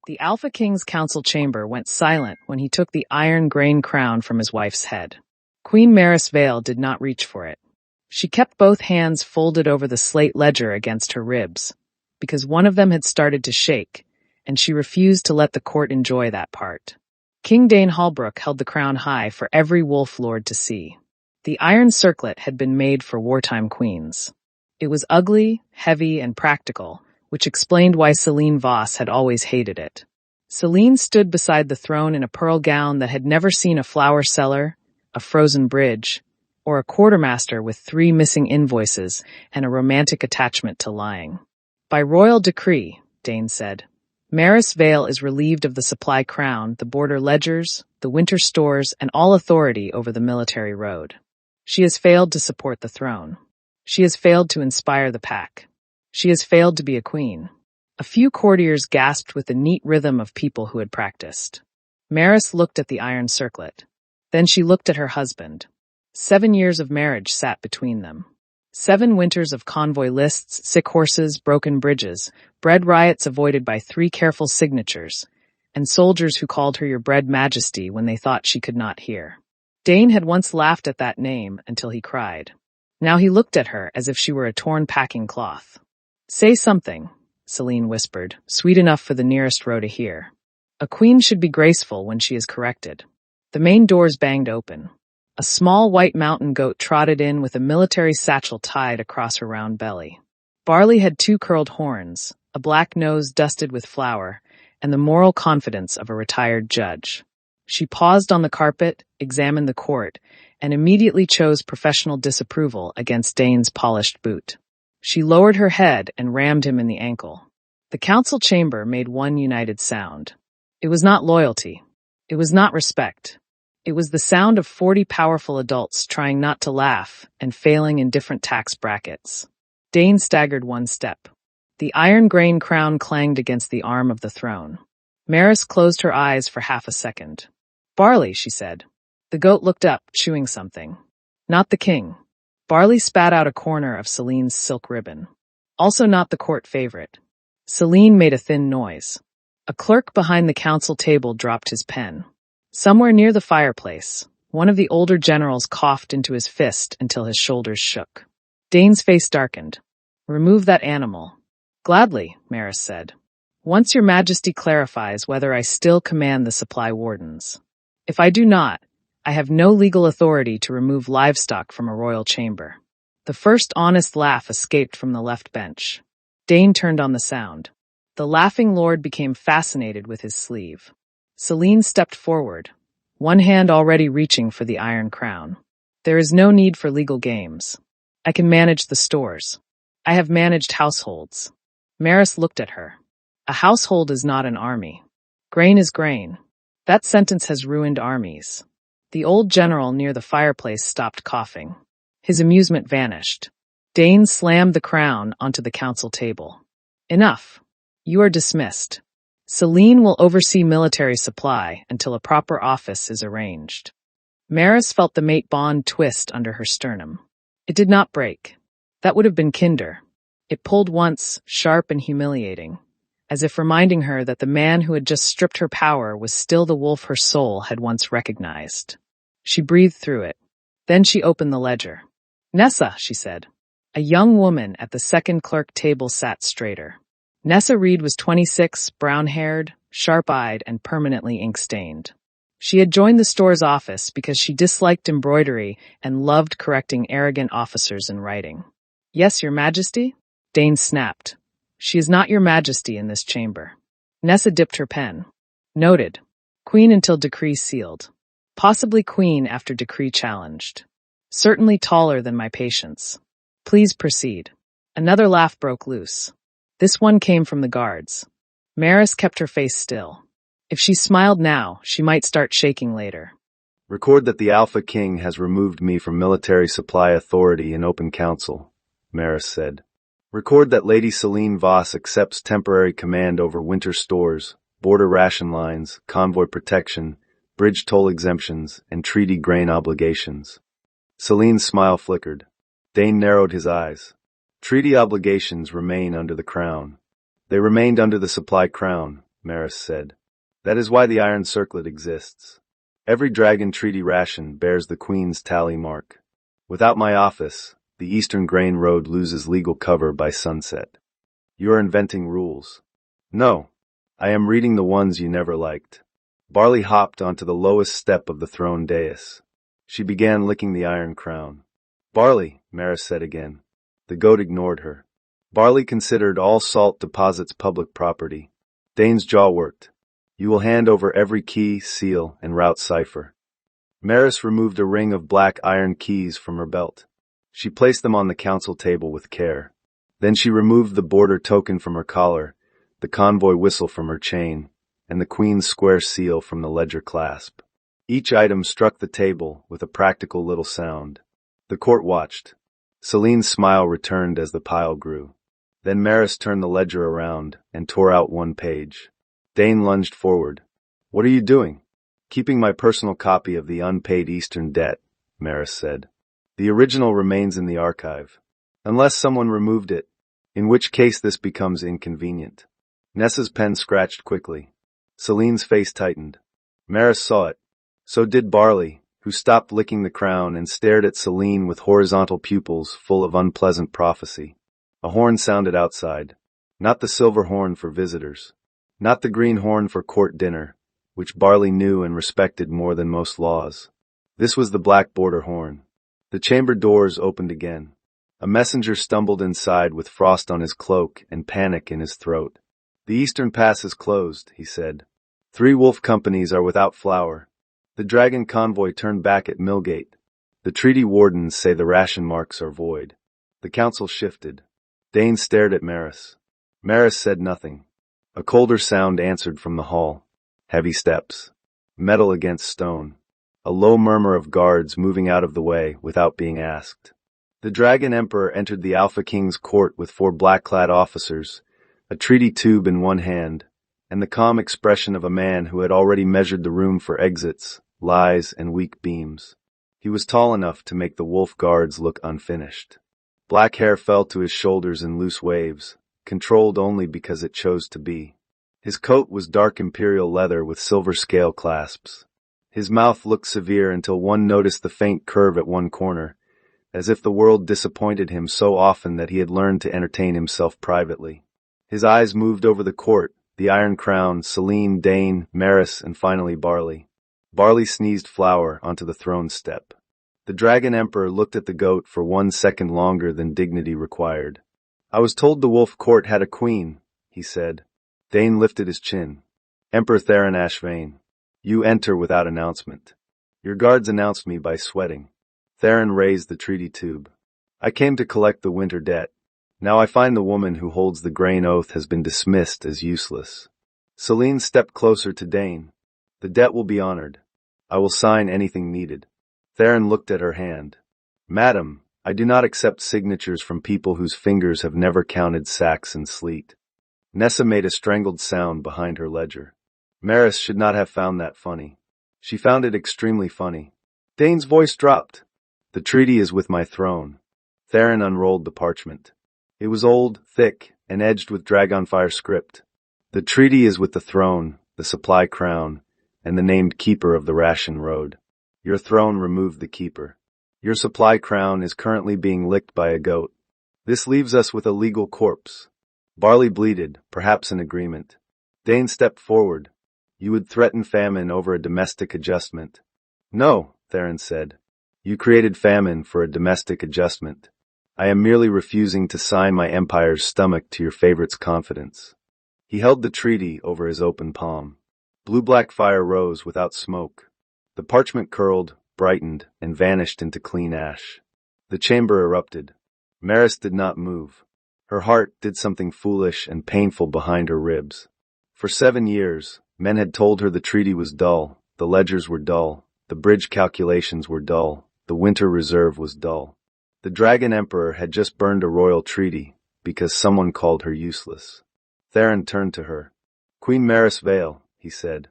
The Alpha King's council chamber went silent when he took the iron grain crown from his wife's head. Queen Maris Vale did not reach for it. She kept both hands folded over the slate ledger against her ribs, because one of them had started to shake, and she refused to let the court enjoy that part. King Dane Hallbrook held the crown high for every wolf lord to see. The iron circlet had been made for wartime queens. It was ugly, heavy, and practical, which explained why Celine Voss had always hated it. Celine stood beside the throne in a pearl gown that had never seen a flower cellar, a frozen bridge, or a quartermaster with 3 missing invoices and a romantic attachment to lying. By royal decree, Dane said, Maris Vale is relieved of the supply crown, the border ledgers, the winter stores, and all authority over the military road. She has failed to support the throne. She has failed to inspire the pack. She has failed to be a queen. A few courtiers gasped with the neat rhythm of people who had practiced. Maris looked at the iron circlet. Then she looked at her husband. 7 years of marriage sat between them. 7 winters of convoy lists, sick horses, broken bridges, bread riots avoided by 3 careful signatures, and soldiers who called her your bread majesty when they thought she could not hear. Dane had once laughed at that name until he cried. Now he looked at her as if she were a torn packing cloth. Say something, Celine whispered, sweet enough for the nearest row to hear. A queen should be graceful when she is corrected. The main doors banged open. A small white mountain goat trotted in with a military satchel tied across her round belly. Barley had 2 curled horns, a black nose dusted with flour, and the moral confidence of a retired judge. She paused on the carpet, examined the court, and immediately chose professional disapproval against Dane's polished boot. She lowered her head and rammed him in the ankle. The council chamber made one united sound. It was not loyalty. It was not respect. It was the sound of 40 powerful adults trying not to laugh and failing in different tax brackets. Dane staggered 1 step. The iron grain crown clanged against the arm of the throne. Maris closed her eyes for half a second. Barley, she said. The goat looked up, chewing something. Not the king. Barley spat out a corner of Celine's silk ribbon. Also not the court favorite. Celine made a thin noise. A clerk behind the council table dropped his pen. Somewhere near the fireplace, one of the older generals coughed into his fist until his shoulders shook. Dane's face darkened. Remove that animal. Gladly, Maris said. Once your majesty clarifies whether I still command the supply wardens. If I do not, I have no legal authority to remove livestock from a royal chamber. The first honest laugh escaped from the left bench. Dane turned on the sound. The laughing lord became fascinated with his sleeve. Celine stepped forward, one hand already reaching for the iron crown. There is no need for legal games. I can manage the stores. I have managed households. Maris looked at her. A household is not an army. Grain is grain. That sentence has ruined armies. The old general near the fireplace stopped coughing. His amusement vanished. Dane slammed the crown onto the council table. Enough. You are dismissed. Celine will oversee military supply until a proper office is arranged. Maris felt the mate bond twist under her sternum. It did not break. That would have been kinder. It pulled once, sharp and humiliating, as if reminding her that the man who had just stripped her power was still the wolf her soul had once recognized. She breathed through it. Then she opened the ledger. Nessa, she said. A young woman at the second clerk table sat straighter. Nessa Reed was 26, brown-haired, sharp-eyed, and permanently ink-stained. She had joined the store's office because she disliked embroidery and loved correcting arrogant officers in writing. Yes, Your Majesty? Dane snapped. She is not Your Majesty in this chamber. Nessa dipped her pen. Noted. Queen until decree sealed. Possibly queen after decree challenged. Certainly taller than my patience. Please proceed. Another laugh broke loose. This one came from the guards. Maris kept her face still. If she smiled now, she might start shaking later. Record that the Alpha King has removed me from military supply authority in open council, Maris said. Record that Lady Celine Voss accepts temporary command over winter stores, border ration lines, convoy protection, bridge toll exemptions, and treaty grain obligations. Celine's smile flickered. Dane narrowed his eyes. Treaty obligations remain under the crown. They remained under the supply crown, Maris said. That is why the Iron Circlet exists. Every Dragon Treaty ration bears the Queen's tally mark. Without my office, the Eastern Grain Road loses legal cover by sunset. You are inventing rules. No, I am reading the ones you never liked. Barley hopped onto the lowest step of the throne dais. She began licking the iron crown. Barley, Maris said again. The goat ignored her. Barley considered all salt deposits public property. Dane's jaw worked. You will hand over every key, seal, and route cipher. Maris removed a ring of black iron keys from her belt. She placed them on the council table with care. Then she removed the border token from her collar, the convoy whistle from her chain, and the Queen's square seal from the ledger clasp. Each item struck the table with a practical little sound. The court watched. Celine's smile returned as the pile grew. Then Maris turned the ledger around and tore out one page. Dane lunged forward. What are you doing? Keeping my personal copy of the unpaid Eastern debt, Maris said. The original remains in the archive. Unless someone removed it, in which case this becomes inconvenient. Nessa's pen scratched quickly. Celine's face tightened. Maris saw it. So did Barley, who stopped licking the crown and stared at Celine with horizontal pupils full of unpleasant prophecy. A horn sounded outside. Not the silver horn for visitors. Not the green horn for court dinner, which Barley knew and respected more than most laws. This was the black border horn. The chamber doors opened again. A messenger stumbled inside with frost on his cloak and panic in his throat. The Eastern Pass is closed, he said. 3 wolf companies are without flour. The dragon convoy turned back at Millgate. The treaty wardens say the ration marks are void. The council shifted. Dane stared at Maris. Maris said nothing. A colder sound answered from the hall. Heavy steps. Metal against stone. A low murmur of guards moving out of the way without being asked. The Dragon Emperor entered the Alpha King's court with 4 black-clad officers, a treaty tube in one hand, and the calm expression of a man who had already measured the room for exits, lies, and weak beams. He was tall enough to make the wolf guards look unfinished. Black hair fell to his shoulders in loose waves, controlled only because it chose to be. His coat was dark imperial leather with silver scale clasps. His mouth looked severe until one noticed the faint curve at one corner, as if the world disappointed him so often that he had learned to entertain himself privately. His eyes moved over the court, the Iron Crown, Celine, Dane, Maris, and finally Barley. Barley sneezed flour onto the throne step. The Dragon Emperor looked at the goat for 1 second longer than dignity required. I was told the wolf court had a queen, he said. Dane lifted his chin. Emperor Theron Ashvane. You enter without announcement. Your guards announced me by sweating. Theron raised the treaty tube. I came to collect the winter debt. Now I find the woman who holds the grain oath has been dismissed as useless. Celine stepped closer to Dane. The debt will be honored. I will sign anything needed. Theron looked at her hand. Madam, I do not accept signatures from people whose fingers have never counted sacks and sleet. Nessa made a strangled sound behind her ledger. Maris should not have found that funny. She found it extremely funny. Dane's voice dropped. The treaty is with my throne. Theron unrolled the parchment. It was old, thick, and edged with dragonfire script. The treaty is with the throne, the supply crown, and the named keeper of the ration road. Your throne removed the keeper. Your supply crown is currently being licked by a goat. This leaves us with a legal corpse. Barley bleated, perhaps in agreement. Dane stepped forward. You would threaten famine over a domestic adjustment. No, Theron said. You created famine for a domestic adjustment. I am merely refusing to sign my empire's stomach to your favorite's confidence. He held the treaty over his open palm. Blue-black fire rose without smoke. The parchment curled, brightened, and vanished into clean ash. The chamber erupted. Maris did not move. Her heart did something foolish and painful behind her ribs. For 7 years, men had told her the treaty was dull, the ledgers were dull, the bridge calculations were dull, the winter reserve was dull. The Dragon Emperor had just burned a royal treaty because someone called her useless. Theron turned to her. Queen Maris Vale, he said.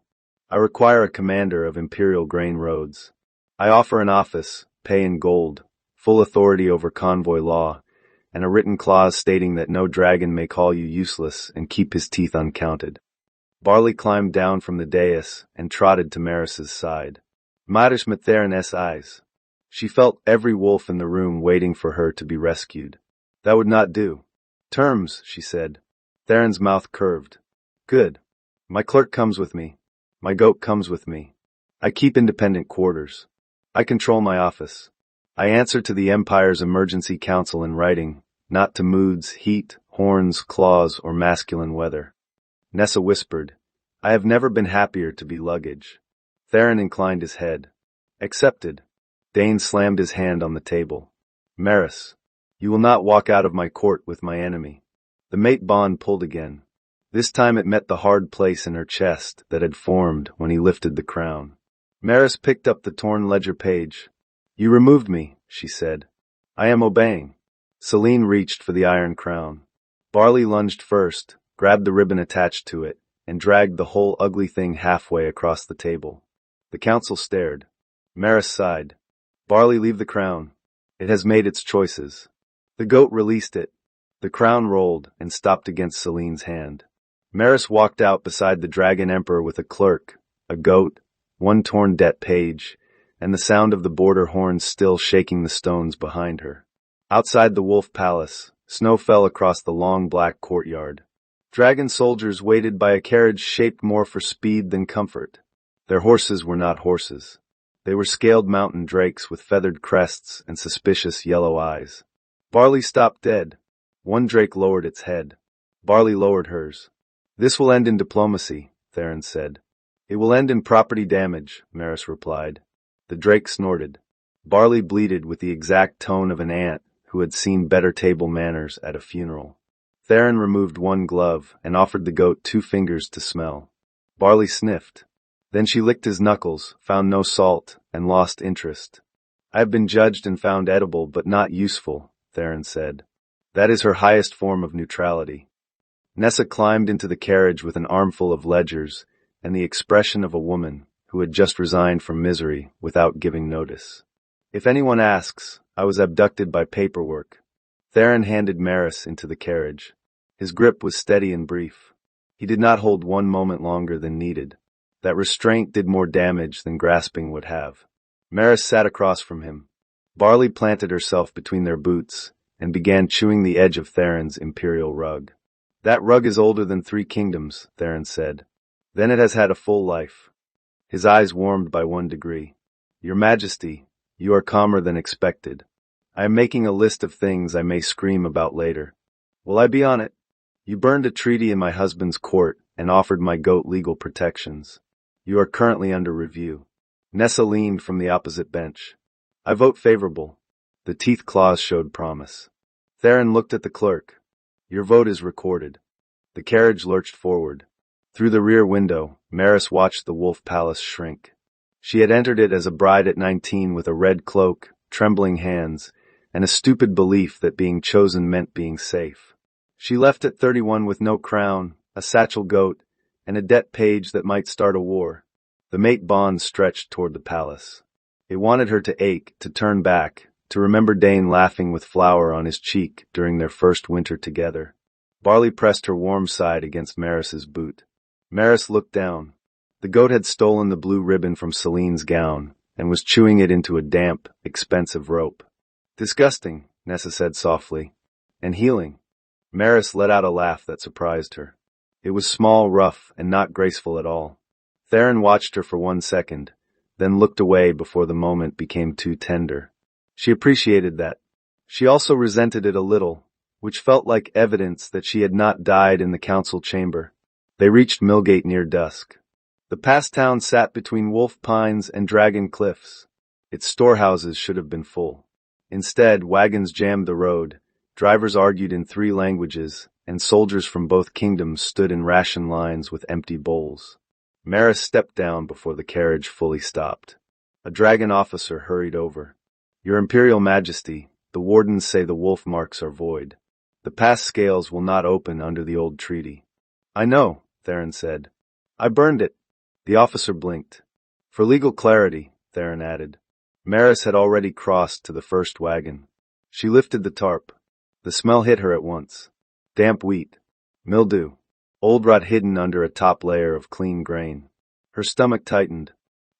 I require a commander of Imperial Grain Roads. I offer an office, pay in gold, full authority over convoy law, and a written clause stating that no dragon may call you useless and keep his teeth uncounted. Barley climbed down from the dais and trotted to Maris's side. Marish met Theron's eyes. She felt every wolf in the room waiting for her to be rescued. That would not do. Terms, she said. Theron's mouth curved. Good. My clerk comes with me. My goat comes with me. I keep independent quarters. I control my office. I answer to the Empire's emergency council in writing, not to moods, heat, horns, claws, or masculine weather. Nessa whispered, I have never been happier to be luggage. Theron inclined his head. Accepted. Dane slammed his hand on the table. Maris, you will not walk out of my court with my enemy. The mate bond pulled again. This time it met the hard place in her chest that had formed when he lifted the crown. Maris picked up the torn ledger page. You removed me, she said. I am obeying. Celine reached for the iron crown. Barley lunged first, grabbed the ribbon attached to it, and dragged the whole ugly thing halfway across the table. The council stared. Maris sighed. Barley, leave the crown. It has made its choices. The goat released it. The crown rolled and stopped against Celine's hand. Maris walked out beside the Dragon Emperor with a clerk, a goat, one torn debt page, and the sound of the border horns still shaking the stones behind her. Outside the Wolf Palace, snow fell across the long black courtyard. Dragon soldiers waited by a carriage shaped more for speed than comfort. Their horses were not horses. They were scaled mountain drakes with feathered crests and suspicious yellow eyes. Barley stopped dead. One drake lowered its head. Barley lowered hers. This will end in diplomacy, Theron said. It will end in property damage, Maris replied. The drake snorted. Barley bleated with the exact tone of an ant who had seen better table manners at a funeral. Theron removed one glove and offered the goat 2 fingers to smell. Barley sniffed. Then she licked his knuckles, found no salt, and lost interest. I have been judged and found edible but not useful, Theron said. That is her highest form of neutrality. Nessa climbed into the carriage with an armful of ledgers and the expression of a woman who had just resigned from misery without giving notice. If anyone asks, I was abducted by paperwork. Theron handed Maris into the carriage. His grip was steady and brief. He did not hold one moment longer than needed. That restraint did more damage than grasping would have. Maris sat across from him. Barley planted herself between their boots and began chewing the edge of Theron's imperial rug. That rug is older than 3 kingdoms, Theron said. Then it has had a full life. His eyes warmed by 1 degree. Your Majesty, you are calmer than expected. I am making a list of things I may scream about later. Will I be on it? You burned a treaty in my husband's court and offered my goat legal protections. You are currently under review. Nessa leaned from the opposite bench. I vote favorable. The teeth claws showed promise. Theron looked at the clerk. Your vote is recorded. The carriage lurched forward. Through the rear window, Maris watched the Wolf Palace shrink. She had entered it as a bride at 19 with a red cloak, trembling hands, and a stupid belief that being chosen meant being safe. She left at 31 with no crown, a satchel goat, and a debt page that might start a war. The mate bond stretched toward the palace. It wanted her to ache, to turn back, to remember Dane laughing with flour on his cheek during their first winter together. Barley pressed her warm side against Maris's boot. Maris looked down. The goat had stolen the blue ribbon from Celine's gown and was chewing it into a damp, expensive rope. Disgusting, Nessa said softly. And healing. Maris let out a laugh that surprised her. It was small, rough, and not graceful at all. Theron watched her for 1 second, then looked away before the moment became too tender. She appreciated that. She also resented it a little, which felt like evidence that she had not died in the council chamber. They reached Millgate near dusk. The past town sat between Wolf Pines and Dragon Cliffs. Its storehouses should have been full. Instead, wagons jammed the road, drivers argued in 3 languages, and soldiers from both kingdoms stood in ration lines with empty bowls. Maris stepped down before the carriage fully stopped. A dragon officer hurried over. Your Imperial Majesty, the wardens say the wolf marks are void. The pass scales will not open under the old treaty. I know, Theron said. I burned it. The officer blinked. For legal clarity, Theron added. Maris had already crossed to the first wagon. She lifted the tarp. The smell hit her at once. Damp wheat. Mildew. old rot hidden under a top layer of clean grain. Her stomach tightened.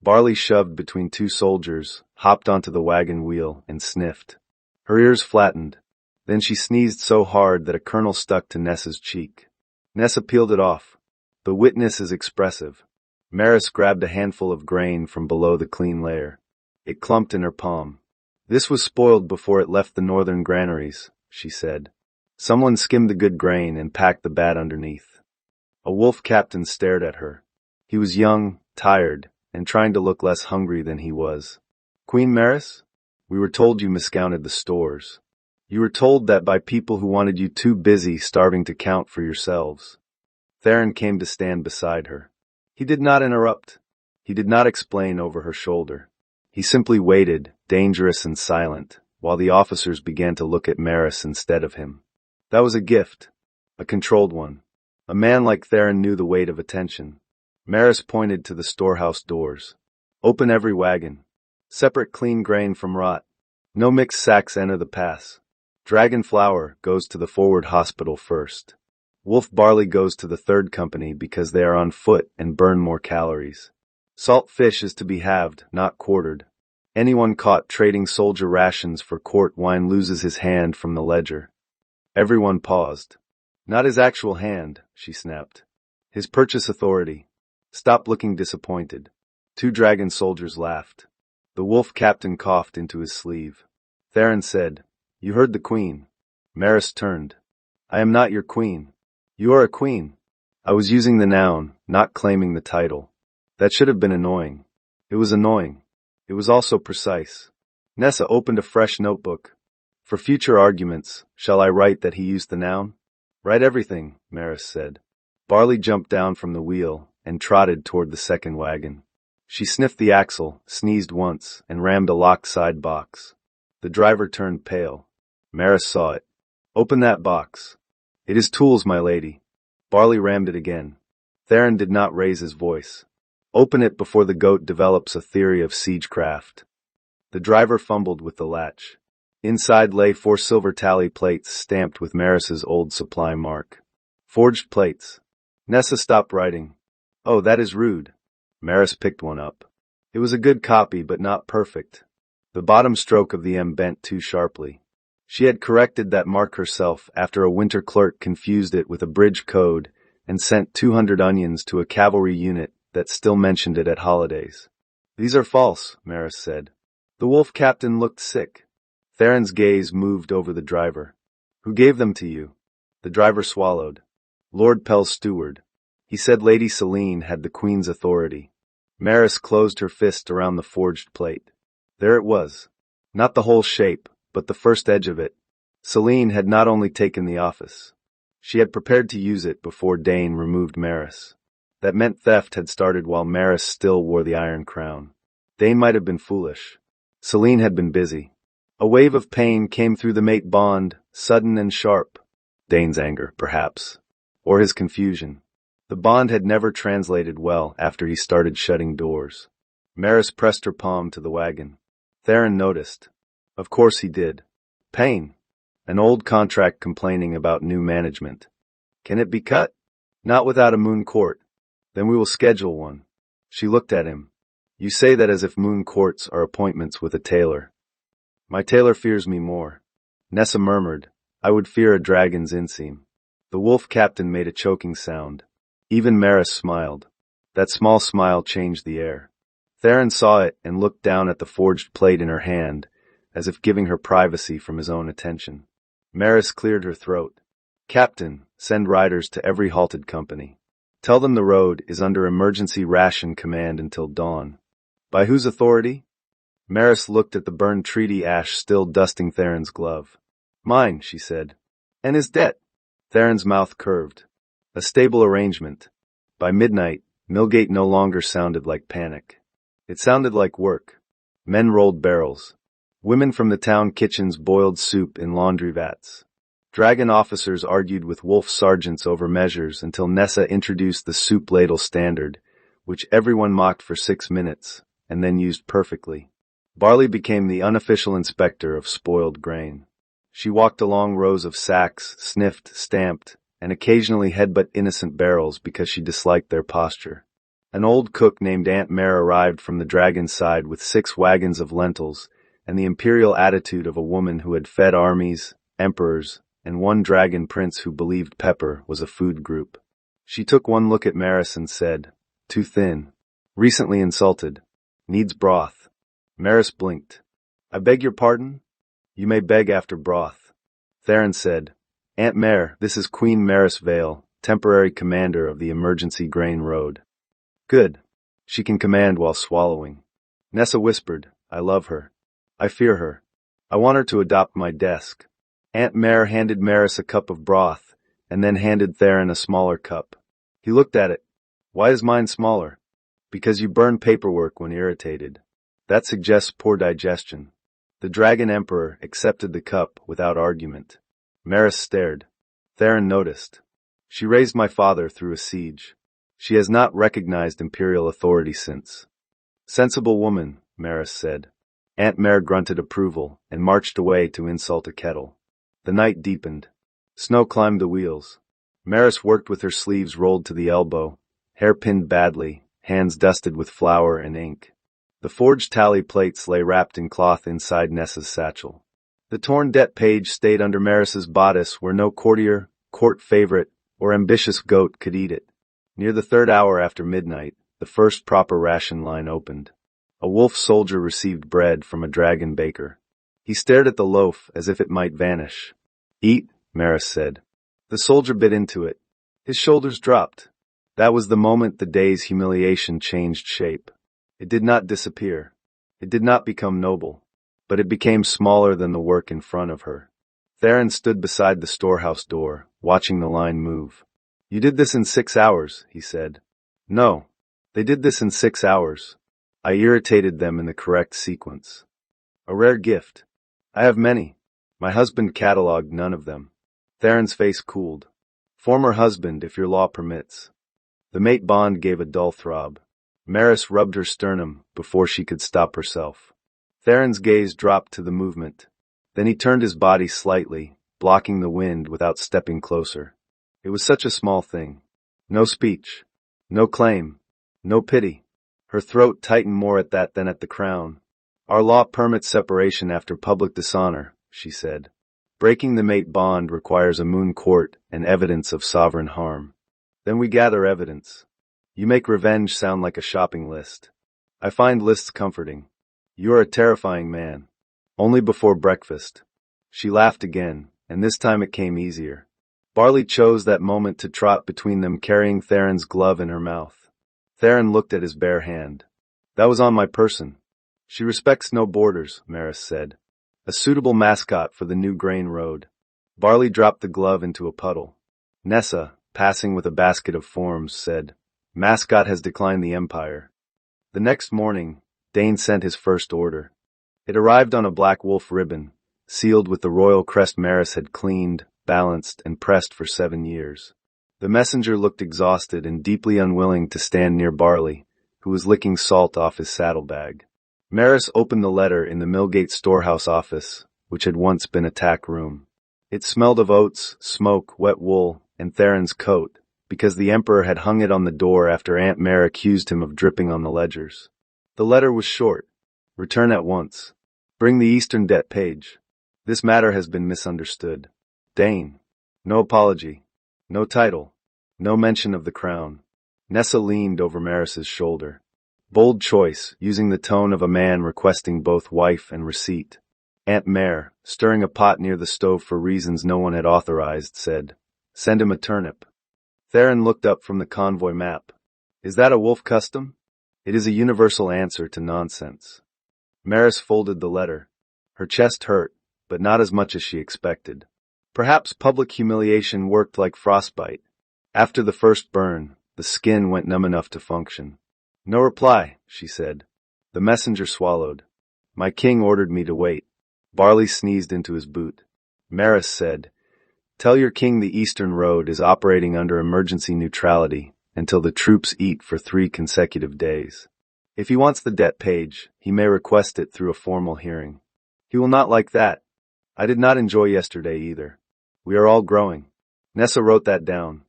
Barley shoved between two soldiers, hopped onto the wagon wheel, and sniffed. Her ears flattened. Then she sneezed so hard that a kernel stuck to Nessa's cheek. Nessa peeled it off. The witness is expressive. Maris grabbed a handful of grain from below the clean layer. It clumped in her palm. This was spoiled before it left the northern granaries, she said. Someone skimmed the good grain and packed the bad underneath. A wolf captain stared at her. He was young, tired, and trying to look less hungry than he was. Queen Maris? We were told you miscounted the stores. You were told that by people who wanted you too busy starving to count for yourselves. Theron came to stand beside her. He did not interrupt. He did not explain over her shoulder. He simply waited, dangerous and silent, while the officers began to look at Maris instead of him. That was a gift. A controlled one. A man like Theron knew the weight of attention. Maris pointed to the storehouse doors. Open every wagon. Separate clean grain from rot. No mixed sacks enter the pass. Dragon flour goes to the forward hospital first. Wolf barley goes to the third company because they are on foot and burn more calories. Salt fish is to be halved, not quartered. Anyone caught trading soldier rations for court wine loses his hand from the ledger. Everyone paused. Not his actual hand, she snapped. His purchase authority. Stop looking disappointed. Two dragon soldiers laughed. The wolf captain coughed into his sleeve. Theron said, You heard the queen. Maris turned. I am not your queen. You are a queen. I was using the noun, not claiming the title. That should have been annoying. It was annoying. It was also precise. Nessa opened a fresh notebook. For future arguments, shall I write that he used the noun? Write everything, Maris said. Barley jumped down from the wheel and trotted toward the second wagon. She sniffed the axle, sneezed once, and rammed a locked side box. The driver turned pale. Maris saw it. Open that box. It is tools, my lady. Barley rammed it again. Theron did not raise his voice. Open it before the goat develops a theory of siegecraft. The driver fumbled with the latch. Inside lay 4 silver tally plates stamped with Maris's old supply mark. Forged plates. Nessa stopped writing. Oh, that is rude. Maris picked one up. It was a good copy, but not perfect. The bottom stroke of the M bent too sharply. She had corrected that mark herself after a winter clerk confused it with a bridge code and sent 200 onions to a cavalry unit that still mentioned it at holidays. These are false, Maris said. The wolf captain looked sick. Theron's gaze moved over the driver. Who gave them to you? The driver swallowed. Lord Pell's steward. He said Lady Selene had the Queen's authority. Maris closed her fist around the forged plate. There it was. Not the whole shape, but the first edge of it. Selene had not only taken the office. She had prepared to use it before Dane removed Maris. That meant theft had started while Maris still wore the Iron Crown. Dane might have been foolish. Selene had been busy. A wave of pain came through the mate bond, sudden and sharp. Dane's anger, perhaps. Or his confusion. The bond had never translated well after he started shutting doors. Maris pressed her palm to the wagon. Theron noticed. Of course he did. Pain. An old contract complaining about new management. Can it be cut? Not without a moon court. Then we will schedule one. She looked at him. You say that as if moon courts are appointments with a tailor. My tailor fears me more. Nessa murmured. I would fear a dragon's inseam. The wolf captain made a choking sound. Even Maris smiled. That small smile changed the air. Theron saw it and looked down at the forged plate in her hand, as if giving her privacy from his own attention. Maris cleared her throat. Captain, send riders to every halted company. Tell them the road is under emergency ration command until dawn. By whose authority? Maris looked at the burned treaty ash still dusting Theron's glove. Mine, she said. And his debt? Theron's mouth curved. A stable arrangement. By midnight, Millgate no longer sounded like panic. It sounded like work. Men rolled barrels. Women from the town kitchens boiled soup in laundry vats. Dragon officers argued with wolf sergeants over measures until Nessa introduced the soup ladle standard, which everyone mocked for 6 minutes, and then used perfectly. Barley became the unofficial inspector of spoiled grain. She walked along rows of sacks, sniffed, stamped, and occasionally headbutt innocent barrels because she disliked their posture. An old cook named Aunt Mare arrived from the dragon's side with 6 wagons of lentils and the imperial attitude of a woman who had fed armies, emperors, and one dragon prince who believed pepper was a food group. She took one look at Maris and said, "Too thin. Recently insulted. Needs broth." Maris blinked. "I beg your pardon?" "You may beg after broth." Theron said, "Aunt Mare, this is Queen Maris Vale, temporary commander of the Emergency Grain Road." "Good. She can command while swallowing." Nessa whispered, "I love her. I fear her. I want her to adopt my desk." Aunt Mare handed Maris a cup of broth, and then handed Theron a smaller cup. He looked at it. "Why is mine smaller?" "Because you burn paperwork when irritated. That suggests poor digestion." The Dragon Emperor accepted the cup without argument. Maris stared. Theron noticed. "She raised my father through a siege. She has not recognized imperial authority since." "Sensible woman," Maris said. Aunt Mare grunted approval and marched away to insult a kettle. The night deepened. Snow climbed the wheels. Maris worked with her sleeves rolled to the elbow, hair pinned badly, hands dusted with flour and ink. The forged tally plates lay wrapped in cloth inside Nessa's satchel. The torn debt page stayed under Maris's bodice where no courtier, court favorite, or ambitious goat could eat it. Near the 3rd hour after midnight, the first proper ration line opened. A wolf soldier received bread from a dragon baker. He stared at the loaf as if it might vanish. "Eat," Maris said. The soldier bit into it. His shoulders dropped. That was the moment the day's humiliation changed shape. It did not disappear. It did not become noble. But it became smaller than the work in front of her. Theron stood beside the storehouse door, watching the line move. "You did this in 6 hours," he said. "No. They did this in 6 hours. I irritated them in the correct sequence. A rare gift. I have many. My husband catalogued none of them." Theron's face cooled. "Former husband, if your law permits." The mate bond gave a dull throb. Maris rubbed her sternum before she could stop herself. Theron's gaze dropped to the movement. Then he turned his body slightly, blocking the wind without stepping closer. It was such a small thing. No speech. No claim. No pity. Her throat tightened more at that than at the crown. "Our law permits separation after public dishonor," she said. "Breaking the mate bond requires a moon court and evidence of sovereign harm. Then we gather evidence. You make revenge sound like a shopping list. I find lists comforting. You are a terrifying man. Only before breakfast." She laughed again, and this time it came easier. Barley chose that moment to trot between them, carrying Theron's glove in her mouth. Theron looked at his bare hand. "That was on my person." "She respects no borders," Maris said. "A suitable mascot for the new grain road." Barley dropped the glove into a puddle. Nessa, passing with a basket of forms, said, "Mascot has declined the empire." The next morning, Dane sent his first order. It arrived on a black wolf ribbon, sealed with the royal crest Maris had cleaned, balanced, and pressed for 7 years. The messenger looked exhausted and deeply unwilling to stand near Barley, who was licking salt off his saddlebag. Maris opened the letter in the Millgate storehouse office, which had once been a tack room. It smelled of oats, smoke, wet wool, and Theron's coat, because the Emperor had hung it on the door after Aunt Mare accused him of dripping on the ledgers. The letter was short. "Return at once. Bring the Eastern debt page. This matter has been misunderstood. Dane." No apology. No title. No mention of the crown. Nessa leaned over Maris's shoulder. Bold choice, using the tone of a man requesting both wife and receipt. Aunt Mare, stirring a pot near the stove for reasons no one had authorized, said, "Send him a turnip." Theron looked up from the convoy map. "Is that a wolf custom?" "It is a universal answer to nonsense." Maris folded the letter. Her chest hurt, but not as much as she expected. Perhaps public humiliation worked like frostbite. After the first burn, the skin went numb enough to function. "No reply," she said. The messenger swallowed. "My king ordered me to wait." Barley sneezed into his boot. Maris said, "Tell your king the Eastern Road is operating under emergency neutrality until the troops eat for 3 consecutive days. If he wants the debt page, he may request it through a formal hearing. He will not like that. I did not enjoy yesterday either. We are all growing. Nessa wrote that down.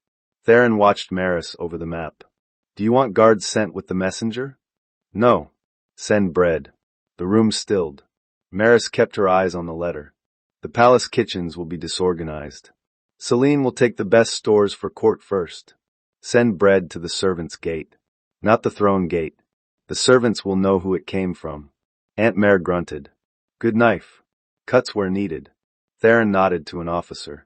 Theron watched Maris over the map. Do you want guards sent with the messenger? No. Send bread. The room stilled. Maris kept her eyes on the letter. The palace kitchens will be disorganized. Celine will take the best stores for court first. Send bread to the servants' gate. Not the throne gate. The servants will know who it came from. Aunt Mare grunted. Good knife. Cuts where needed. Theron nodded to an officer.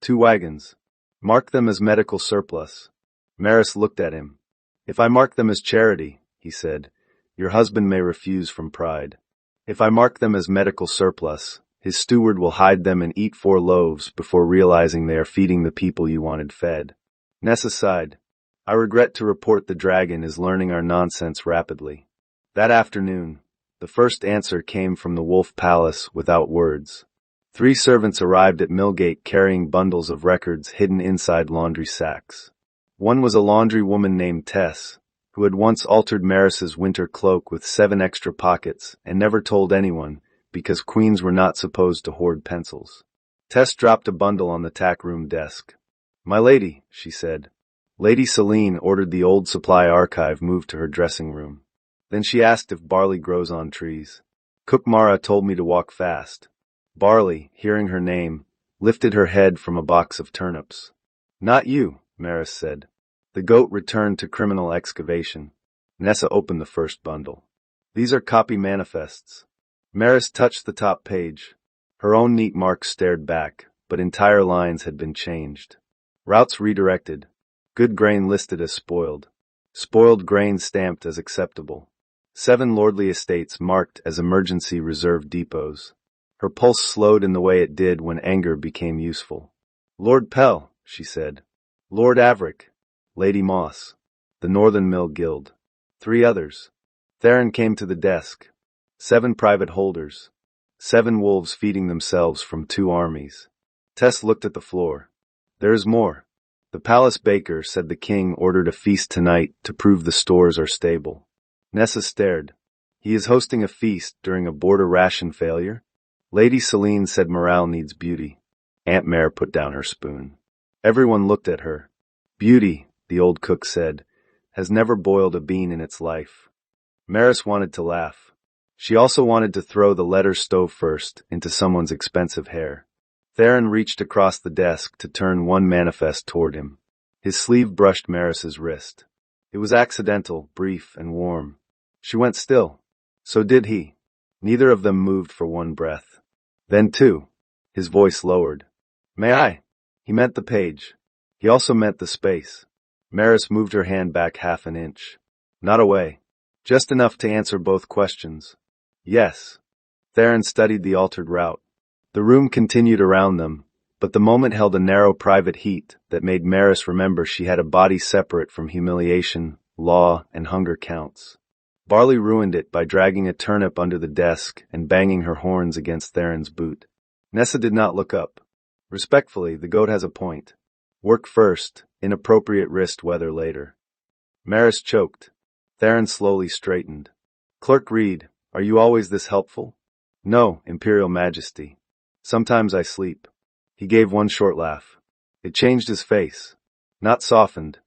2 wagons. Mark them as medical surplus. Maris looked at him. If I mark them as charity, he said, your husband may refuse from pride. If I mark them as medical surplus, his steward will hide them and eat 4 loaves before realizing they are feeding the people you wanted fed. Nessa sighed. I regret to report the dragon is learning our nonsense rapidly. That afternoon, the first answer came from the Wolf Palace without words. 3 servants arrived at Millgate carrying bundles of records hidden inside laundry sacks. One was a laundry woman named Tess, who had once altered Maris's winter cloak with 7 extra pockets and never told anyone because queens were not supposed to hoard pencils. Tess dropped a bundle on the tack room desk. My lady, she said. Lady Celine ordered the old supply archive moved to her dressing room. Then she asked if barley grows on trees. Cook Mara told me to walk fast. Barley, hearing her name, lifted her head from a box of turnips. Not you, Maris said. The goat returned to criminal excavation. Nessa opened the first bundle. These are copy manifests. Maris touched the top page. Her own neat marks stared back, but entire lines had been changed. Routes redirected. Good grain listed as spoiled. Spoiled grain stamped as acceptable. 7 lordly estates marked as emergency reserve depots. Her pulse slowed in the way it did when anger became useful. Lord Pell, she said. Lord Averick. Lady Moss. The Northern Mill Guild. 3 others. Theron came to the desk. 7 private holders. 7 wolves feeding themselves from 2 armies. Tess looked at the floor. There is more. The palace baker said the king ordered a feast tonight to prove the stores are stable. Nessa stared. He is hosting a feast during a border ration failure? Lady Celine said morale needs beauty. Aunt Mare put down her spoon. Everyone looked at her. Beauty, the old cook said, has never boiled a bean in its life. Maris wanted to laugh. She also wanted to throw the letter stove first into someone's expensive hair. Theron reached across the desk to turn one manifest toward him. His sleeve brushed Maris's wrist. It was accidental, brief, and warm. She went still. So did he. Neither of them moved for one breath. Then 2. His voice lowered. May I? He meant the page. He also meant the space. Maris moved her hand back half an inch. Not away. Just enough to answer both questions. Yes. Theron studied the altered route. The room continued around them, but the moment held a narrow private heat that made Maris remember she had a body separate from humiliation, law, and hunger counts. Barley ruined it by dragging a turnip under the desk and banging her horns against Theron's boot. Nessa did not look up. Respectfully, the goat has a point. Work first, inappropriate wrist weather later. Maris choked. Theron slowly straightened. Clerk Reed, are you always this helpful? No, Imperial Majesty. Sometimes I sleep. He gave one short laugh. It changed his face. Not softened.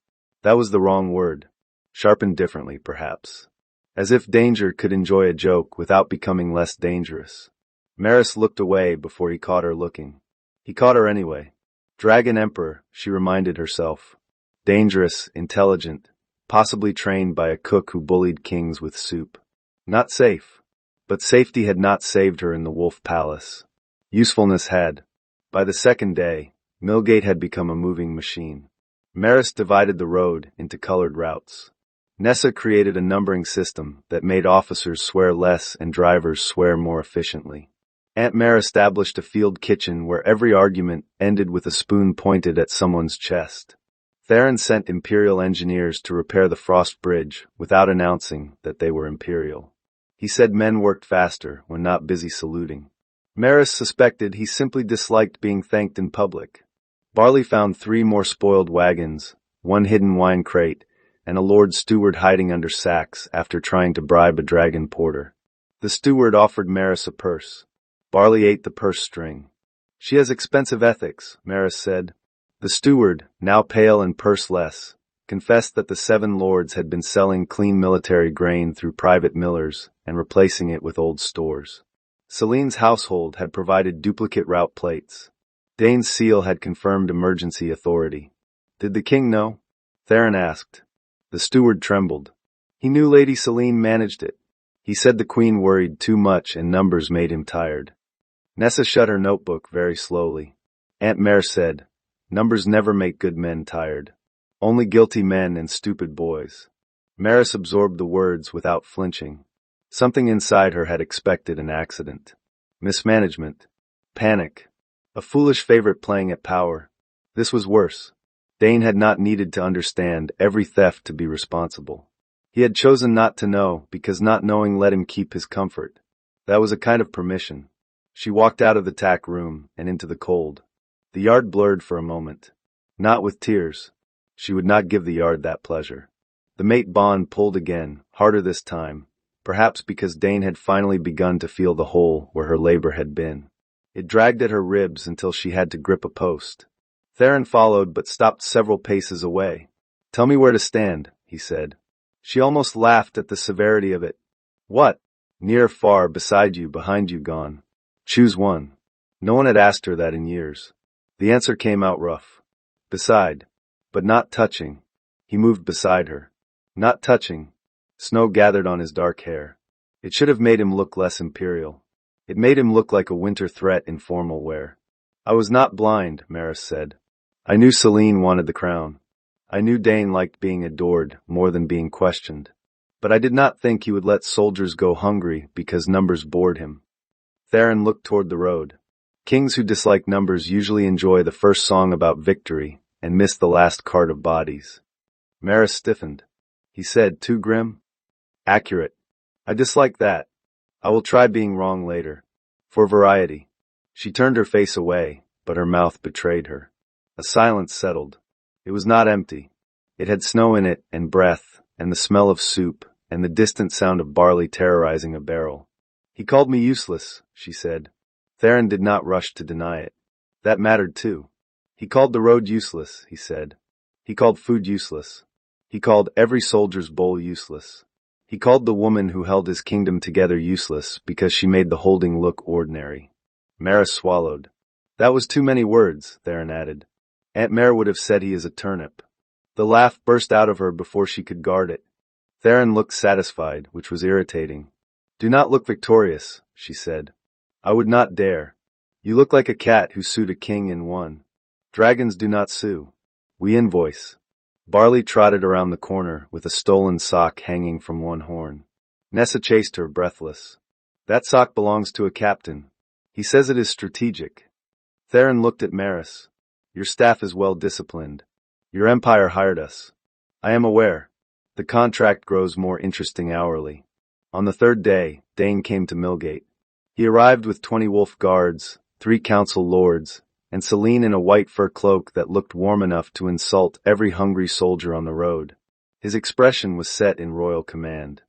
That was the wrong word. Sharpened differently, perhaps. As if danger could enjoy a joke without becoming less dangerous. Maris looked away before he caught her looking. He caught her anyway. Dragon Emperor, she reminded herself. Dangerous, intelligent, possibly trained by a cook who bullied kings with soup. Not safe. But safety had not saved her in the Wolf Palace. Usefulness had. By the second day, Millgate had become a moving machine. Maris divided the road into colored routes. Nessa created a numbering system that made officers swear less and drivers swear more efficiently. Aunt Mare established a field kitchen where every argument ended with a spoon pointed at someone's chest. Theron sent Imperial engineers to repair the Frost Bridge without announcing that they were Imperial. He said men worked faster when not busy saluting. Maris suspected he simply disliked being thanked in public. Barley found 3 more spoiled wagons, 1 hidden wine crate, and a Lord Steward hiding under sacks after trying to bribe a dragon porter. The steward offered Maris a purse. Barley ate the purse string. She has expensive ethics, Maris said. The steward, now pale and purseless, confessed that the 7 lords had been selling clean military grain through private millers and replacing it with old stores. Celine's household had provided duplicate route plates. Dane's seal had confirmed emergency authority. Did the king know? Theron asked. The steward trembled. He knew Lady Celine managed it. He said the queen worried too much and numbers made him tired. Nessa shut her notebook very slowly. Aunt Mare said, "Numbers never make good men tired. Only guilty men and stupid boys." Maris absorbed the words without flinching. Something inside her had expected an accident. Mismanagement. Panic. A foolish favorite playing at power. This was worse. Dane had not needed to understand every theft to be responsible. He had chosen not to know because not knowing let him keep his comfort. That was a kind of permission. She walked out of the tack room and into the cold. The yard blurred for a moment. Not with tears. She would not give the yard that pleasure. The mate bond pulled again, harder this time, perhaps because Dane had finally begun to feel the hole where her labor had been. It dragged at her ribs until she had to grip a post. Theron followed but stopped several paces away. "Tell me where to stand," he said. She almost laughed at the severity of it. "What? Near, far, beside you, behind you, gone. Choose one." No one had asked her that in years. The answer came out rough. Beside. But not touching. He moved beside her. Not touching. Snow gathered on his dark hair. It should have made him look less imperial. It made him look like a winter threat in formal wear. "I was not blind," Maris said. "I knew Celine wanted the crown. I knew Dane liked being adored more than being questioned. But I did not think he would let soldiers go hungry because numbers bored him." Theron looked toward the road. Kings who dislike numbers usually enjoy the first song about victory and miss the last cart of bodies. Maris stiffened. He said, "Too grim?" "Accurate. I dislike that. I will try being wrong later. For variety." She turned her face away, but her mouth betrayed her. A silence settled. It was not empty. It had snow in it, and breath, and the smell of soup, and the distant sound of barley terrorizing a barrel. "He called me useless," she said. Theron did not rush to deny it. That mattered too. "He called the road useless," he said. "He called food useless. He called every soldier's bowl useless. He called the woman who held his kingdom together useless because she made the holding look ordinary." Maris swallowed. "That was too many words," Theron added. "Aunt Mare would have said he is a turnip." The laugh burst out of her before she could guard it. Theron looked satisfied, which was irritating. "Do not look victorious," she said. "I would not dare. You look like a cat who sued a king and won. Dragons do not sue. We invoice." Barley trotted around the corner with a stolen sock hanging from one horn. Nessa chased her, breathless. "That sock belongs to a captain. He says it is strategic." Theron looked at Maris. "Your staff is well disciplined. Your empire hired us. I am aware. The contract grows more interesting hourly." On the 3rd day, Dane came to Millgate. He arrived with 20 wolf guards, 3 council lords, and Celine in a white fur cloak that looked warm enough to insult every hungry soldier on the road. His expression was set in royal command.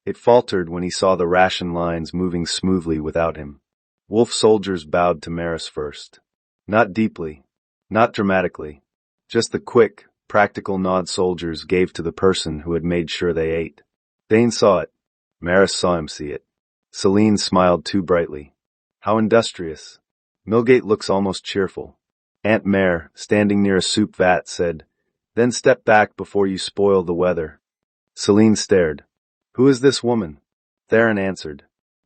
It faltered when he saw the ration lines moving smoothly without him. Wolf soldiers bowed to Maris first. Not deeply. Not dramatically. Just the quick, practical nod soldiers gave to the person who had made sure they ate. Dane saw it. Maris saw him see it. Celine smiled too brightly. "How industrious. Millgate looks almost cheerful." Aunt Mare, standing near a soup vat, said, "Then step back before you spoil the weather." Celine stared. "Who is this woman?" Theron answered,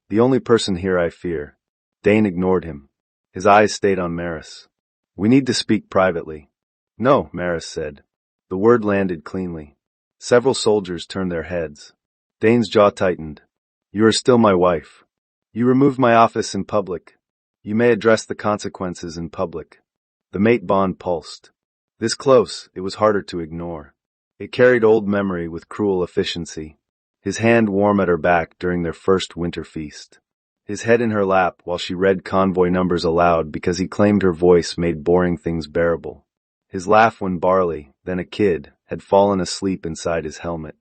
"The only person here I fear." Dane ignored him. His eyes stayed on Maris. "We need to speak privately." "No," Maris said. The word landed cleanly. Several soldiers turned their heads. Dane's jaw tightened. "You are still my wife. You removed my office in public. You may address the consequences in public." The mate bond pulsed. This close, it was harder to ignore. It carried old memory with cruel efficiency. His hand warm at her back during their first winter feast. His head in her lap while she read convoy numbers aloud because he claimed her voice made boring things bearable. His laugh when Barley, then a kid, had fallen asleep inside his helmet.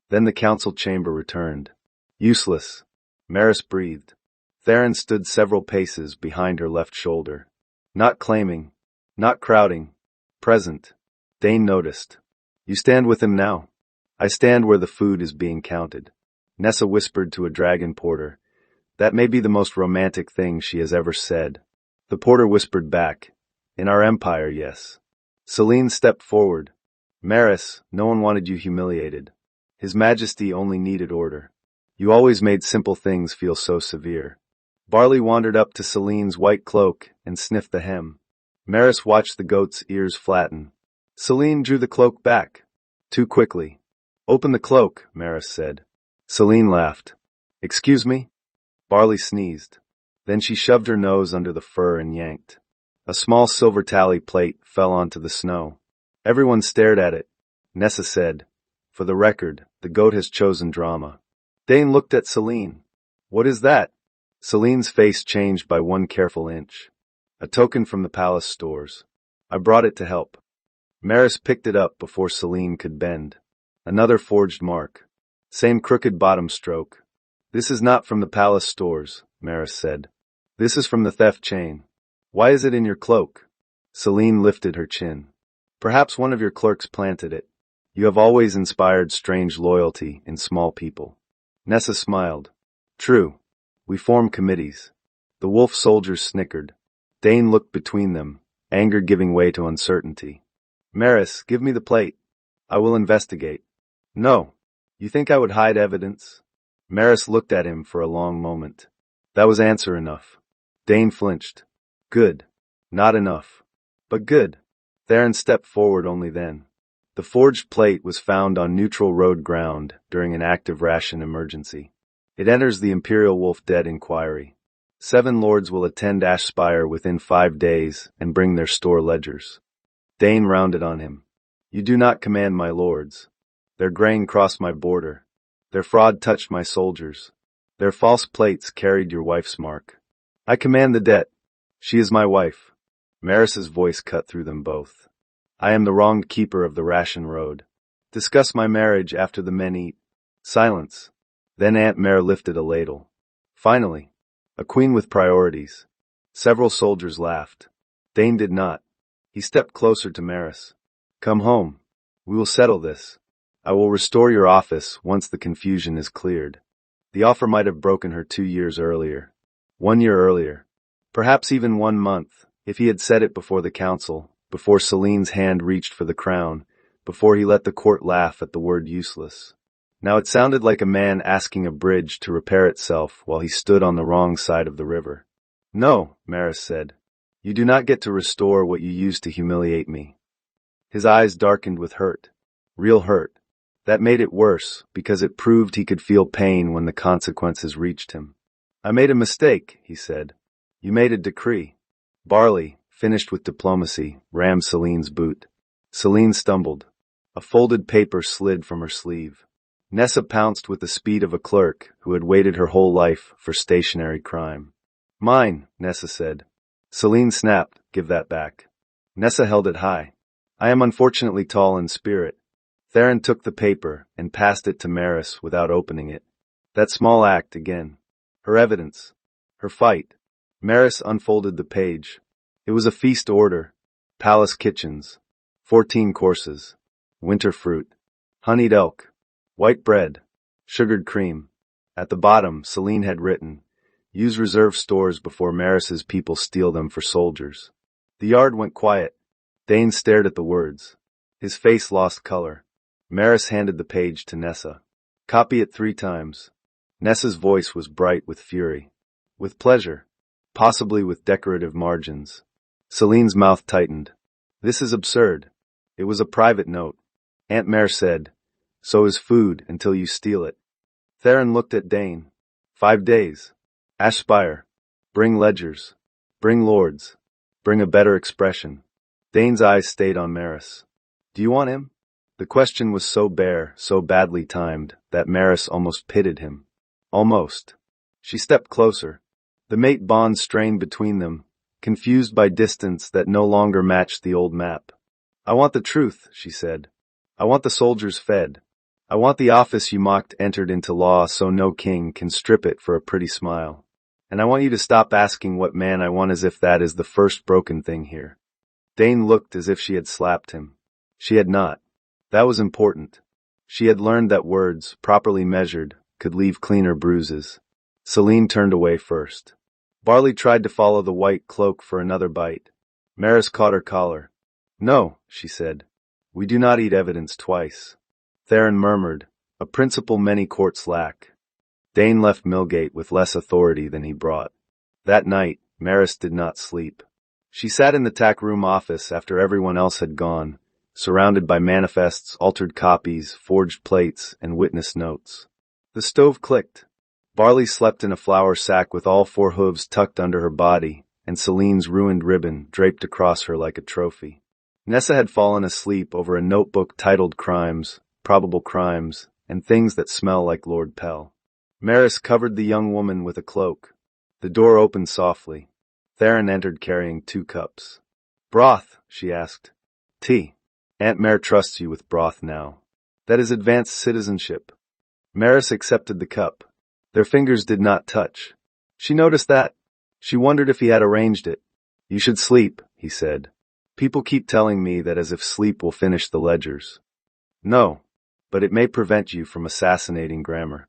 Then the council chamber returned. Useless. Maris breathed. Theron stood several paces behind her left shoulder. Not claiming. Not crowding. Present. Dane noticed. You stand with him now. I stand where the food is being counted. Nessa whispered to a dragon porter. That may be the most romantic thing she has ever said. The porter whispered back. In our empire, yes. Selene stepped forward. Maris, no one wanted you humiliated. His Majesty only needed order. You always made simple things feel so severe. Barley wandered up to Selene's white cloak and sniffed the hem. Maris watched the goat's ears flatten. Selene drew the cloak back. Too quickly. Open the cloak, Maris said. Selene laughed. Excuse me? Barley sneezed. Then she shoved her nose under the fur and yanked. A small silver tally plate fell onto the snow. Everyone stared at it. Nessa said, For the record, the goat has chosen drama. Dane looked at Selene. What is that? Selene's face changed by 1 careful inch. A token from the palace stores. I brought it to help. Maris picked it up before Selene could bend. Another forged mark. Same crooked bottom stroke. This is not from the palace stores, Maris said. This is from the theft chain. Why is it in your cloak? Selene lifted her chin. Perhaps one of your clerks planted it. You have always inspired strange loyalty in small people. Nessa smiled. True. We form committees. The wolf soldiers snickered. Dane looked between them, anger giving way to uncertainty. Maris, give me the plate. I will investigate. No. You think I would hide evidence? Maris looked at him for a long moment. That was answer enough. Dane flinched. Good. Not enough. But good. Theron stepped forward only then. The forged plate was found on neutral road ground during an active ration emergency. It enters the Imperial Wolf Dead Inquiry. 7 lords will attend Ashspire within 5 days and bring their store ledgers. Dane rounded on him. You do not command my lords. Their grain crossed my border. Their fraud touched my soldiers. Their false plates carried your wife's mark. I command the debt. She is my wife. Maris's voice cut through them both. I am the wronged keeper of the ration road. Discuss my marriage after the men eat. Silence. Then Aunt Mare lifted a ladle. Finally. A queen with priorities. Several soldiers laughed. Dane did not. He stepped closer to Maris. Come home. We will settle this. I will restore your office once the confusion is cleared. The offer might have broken her 2 years earlier. 1 year earlier. Perhaps even 1 month, if he had said it before the council, before Selene's hand reached for the crown, before he let the court laugh at the word useless. Now it sounded like a man asking a bridge to repair itself while he stood on the wrong side of the river. No, Maris said. You do not get to restore what you used to humiliate me. His eyes darkened with hurt. Real hurt. That made it worse, because it proved he could feel pain when the consequences reached him. I made a mistake, he said. You made a decree. Barley, finished with diplomacy, rammed Selene's boot. Selene stumbled. A folded paper slid from her sleeve. Nessa pounced with the speed of a clerk who had waited her whole life for stationary crime. Mine, Nessa said. Selene snapped, give that back. Nessa held it high. I am unfortunately tall in spirit. Theron took the paper and passed it to Maris without opening it. That small act again. Her evidence. Her fight. Maris unfolded the page. It was a feast order. Palace kitchens. 14 courses. Winter fruit. Honeyed elk. White bread. Sugared cream. At the bottom, Selene had written, Use reserve stores before Maris's people steal them for soldiers. The yard went quiet. Dane stared at the words. His face lost color. Maris handed the page to Nessa. Copy it 3 times. Nessa's voice was bright with fury. With pleasure. Possibly with decorative margins. Selene's mouth tightened. This is absurd. It was a private note. Aunt Mare said, So is food until you steal it. Theron looked at Dane. 5 days. Ashspire. Bring ledgers. Bring lords. Bring a better expression. Dane's eyes stayed on Maris. Do you want him? The question was so bare, so badly timed, that Maris almost pitied him. Almost. She stepped closer. The mate bond strained between them, confused by distance that no longer matched the old map. I want the truth, she said. I want the soldiers fed. I want the office you mocked entered into law so no king can strip it for a pretty smile. And I want you to stop asking what man I want as if that is the first broken thing here. Dane looked as if she had slapped him. She had not. That was important. She had learned that words, properly measured, could leave cleaner bruises. Celine turned away first. Barley tried to follow the white cloak for another bite. Maris caught her collar. "No," she said. "We do not eat evidence twice." Theron murmured, "A principle many courts lack." Dane left Millgate with less authority than he brought. That night, Maris did not sleep. She sat in the tack room office after everyone else had gone, surrounded by manifests, altered copies, forged plates, and witness notes. The stove clicked. Barley slept in a flour sack with all four hooves tucked under her body, and Celine's ruined ribbon draped across her like a trophy. Nessa had fallen asleep over a notebook titled Crimes, Probable Crimes, and Things That Smell Like Lord Pell. Maris covered the young woman with a cloak. The door opened softly. Theron entered carrying 2 cups. "Broth?" she asked. "Tea. Aunt Mare trusts you with broth now. That is advanced citizenship." Maris accepted the cup. Their fingers did not touch. She noticed that. She wondered if he had arranged it. "You should sleep," he said. "People keep telling me that as if sleep will finish the ledgers." "No, but it may prevent you from assassinating grammar."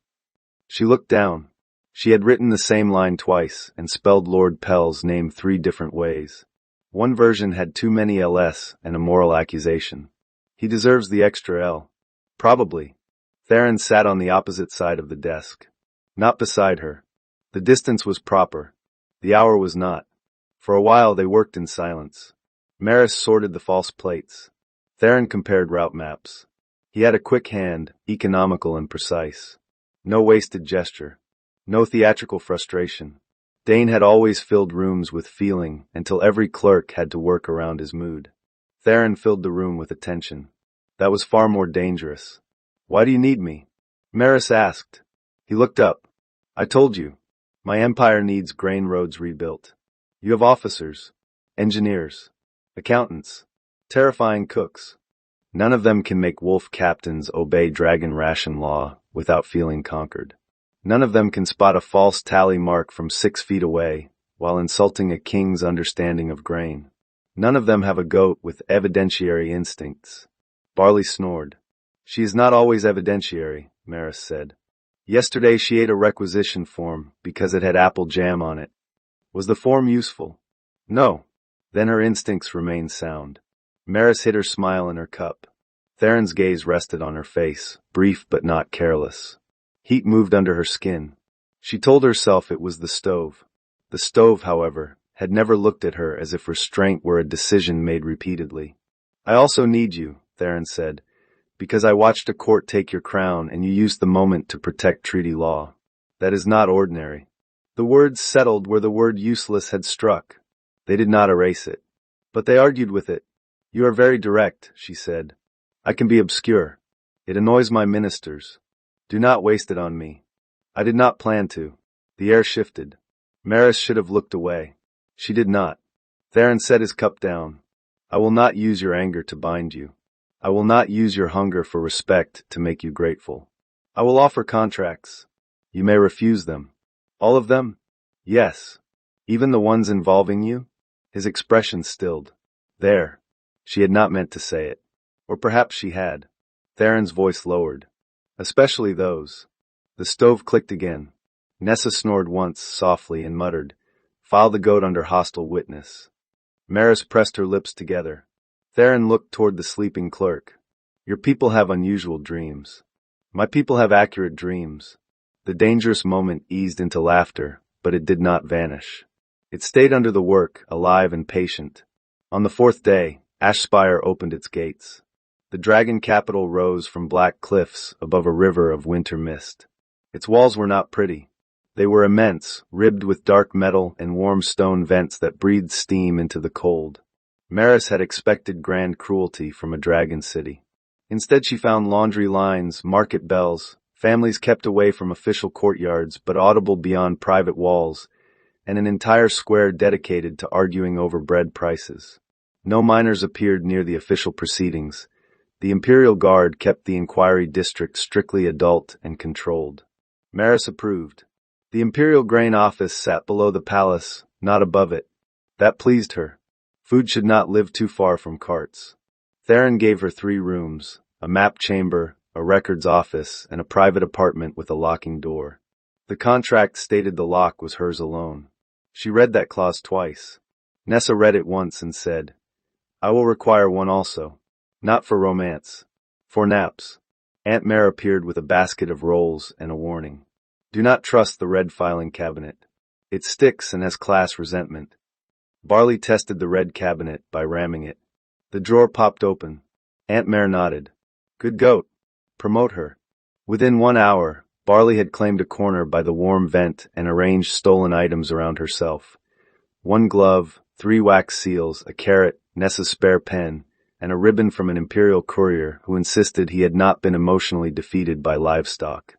She looked down. She had written the same line twice and spelled Lord Pell's name 3 different ways. One version had too many LS and a moral accusation. "He deserves the extra L." "Probably." Theron sat on the opposite side of the desk. Not beside her. The distance was proper. The hour was not. For a while they worked in silence. Maris sorted the false plates. Theron compared route maps. He had a quick hand, economical and precise. No wasted gesture. No theatrical frustration. Dane had always filled rooms with feeling until every clerk had to work around his mood. Theron filled the room with attention. That was far more dangerous. "Why do you need me?" Maris asked. He looked up. "I told you. My empire needs grain roads rebuilt. You have officers, engineers, accountants, terrifying cooks. None of them can make wolf captains obey dragon ration law without feeling conquered. None of them can spot a false tally mark from 6 feet away while insulting a king's understanding of grain. None of them have a goat with evidentiary instincts." Barley snored. "She is not always evidentiary," Maris said. "Yesterday she ate a requisition form because it had apple jam on it. Was the form useful? No. Then her instincts remained sound." Maris hid her smile in her cup. Theron's gaze rested on her face, brief but not careless. Heat moved under her skin. She told herself it was the stove. The stove, however, had never looked at her as if restraint were a decision made repeatedly. "I also need you," Theron said, "because I watched a court take your crown and you used the moment to protect treaty law. That is not ordinary." The words settled where the word useless had struck. They did not erase it. But they argued with it. "You are very direct," she said. "I can be obscure. It annoys my ministers. Do not waste it on me. I did not plan to." The air shifted. Maris should have looked away. She did not. Theron set his cup down. "I will not use your anger to bind you. I will not use your hunger for respect to make you grateful. I will offer contracts. You may refuse them." "All of them?" "Yes. Even the ones involving you?" His expression stilled. There. She had not meant to say it. Or perhaps she had. Theron's voice lowered. "Especially those." The stove clicked again. Nessa snored once, softly, and muttered, "File the goat under hostile witness." Maris pressed her lips together. Theron looked toward the sleeping clerk. "Your people have unusual dreams." "My people have accurate dreams." The dangerous moment eased into laughter, but it did not vanish. It stayed under the work, alive and patient. On the 4th day, Ashspire opened its gates. The dragon capital rose from black cliffs above a river of winter mist. Its walls were not pretty. They were immense, ribbed with dark metal and warm stone vents that breathed steam into the cold. Maris had expected grand cruelty from a dragon city. Instead she found laundry lines, market bells, families kept away from official courtyards but audible beyond private walls, and an entire square dedicated to arguing over bread prices. No minors appeared near the official proceedings. The Imperial Guard kept the inquiry district strictly adult and controlled. Maris approved. The Imperial Grain Office sat below the palace, not above it. That pleased her. Food should not live too far from carts. Theron gave her 3 rooms, a map chamber, a records office, and a private apartment with a locking door. The contract stated the lock was hers alone. She read that clause twice. Nessa read it once and said, "I will require one also. Not for romance. For naps." Aunt Mare appeared with a basket of rolls and a warning. "Do not trust the red filing cabinet. It sticks and has class resentment." Barley tested the red cabinet by ramming it. The drawer popped open. Aunt Mare nodded. "Good goat. Promote her." Within 1 hour, Barley had claimed a corner by the warm vent and arranged stolen items around herself. 1 glove, 3 wax seals, a carrot, Nessa's spare pen, and a ribbon from an imperial courier who insisted he had not been emotionally defeated by livestock.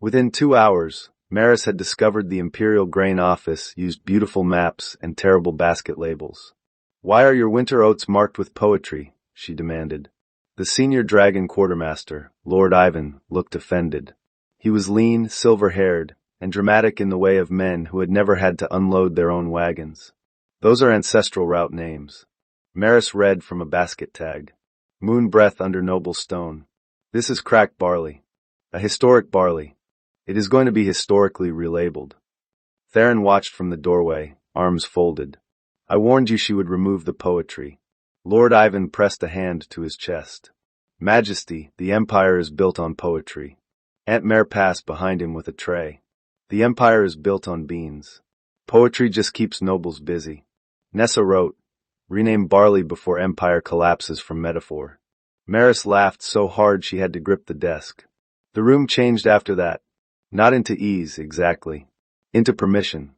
Within 2 hours, Maris had discovered the Imperial Grain Office used beautiful maps and terrible basket labels. "Why are your winter oats marked with poetry?" she demanded. The senior dragon quartermaster, Lord Ivan, looked offended. He was lean, silver-haired, and dramatic in the way of men who had never had to unload their own wagons. "Those are ancestral route names." Maris read from a basket tag. "Moon breath under noble stone. This is cracked barley. A historic barley. It is going to be historically relabeled." Theron watched from the doorway, arms folded. "I warned you she would remove the poetry." Lord Ivan pressed a hand to his chest. "Majesty, the Empire is built on poetry." Aunt Mare passed behind him with a tray. "The Empire is built on beans. Poetry just keeps nobles busy." Nessa wrote, "Rename barley before empire collapses from metaphor." Maris laughed so hard she had to grip the desk. The room changed after that. Not into ease, exactly. Into permission.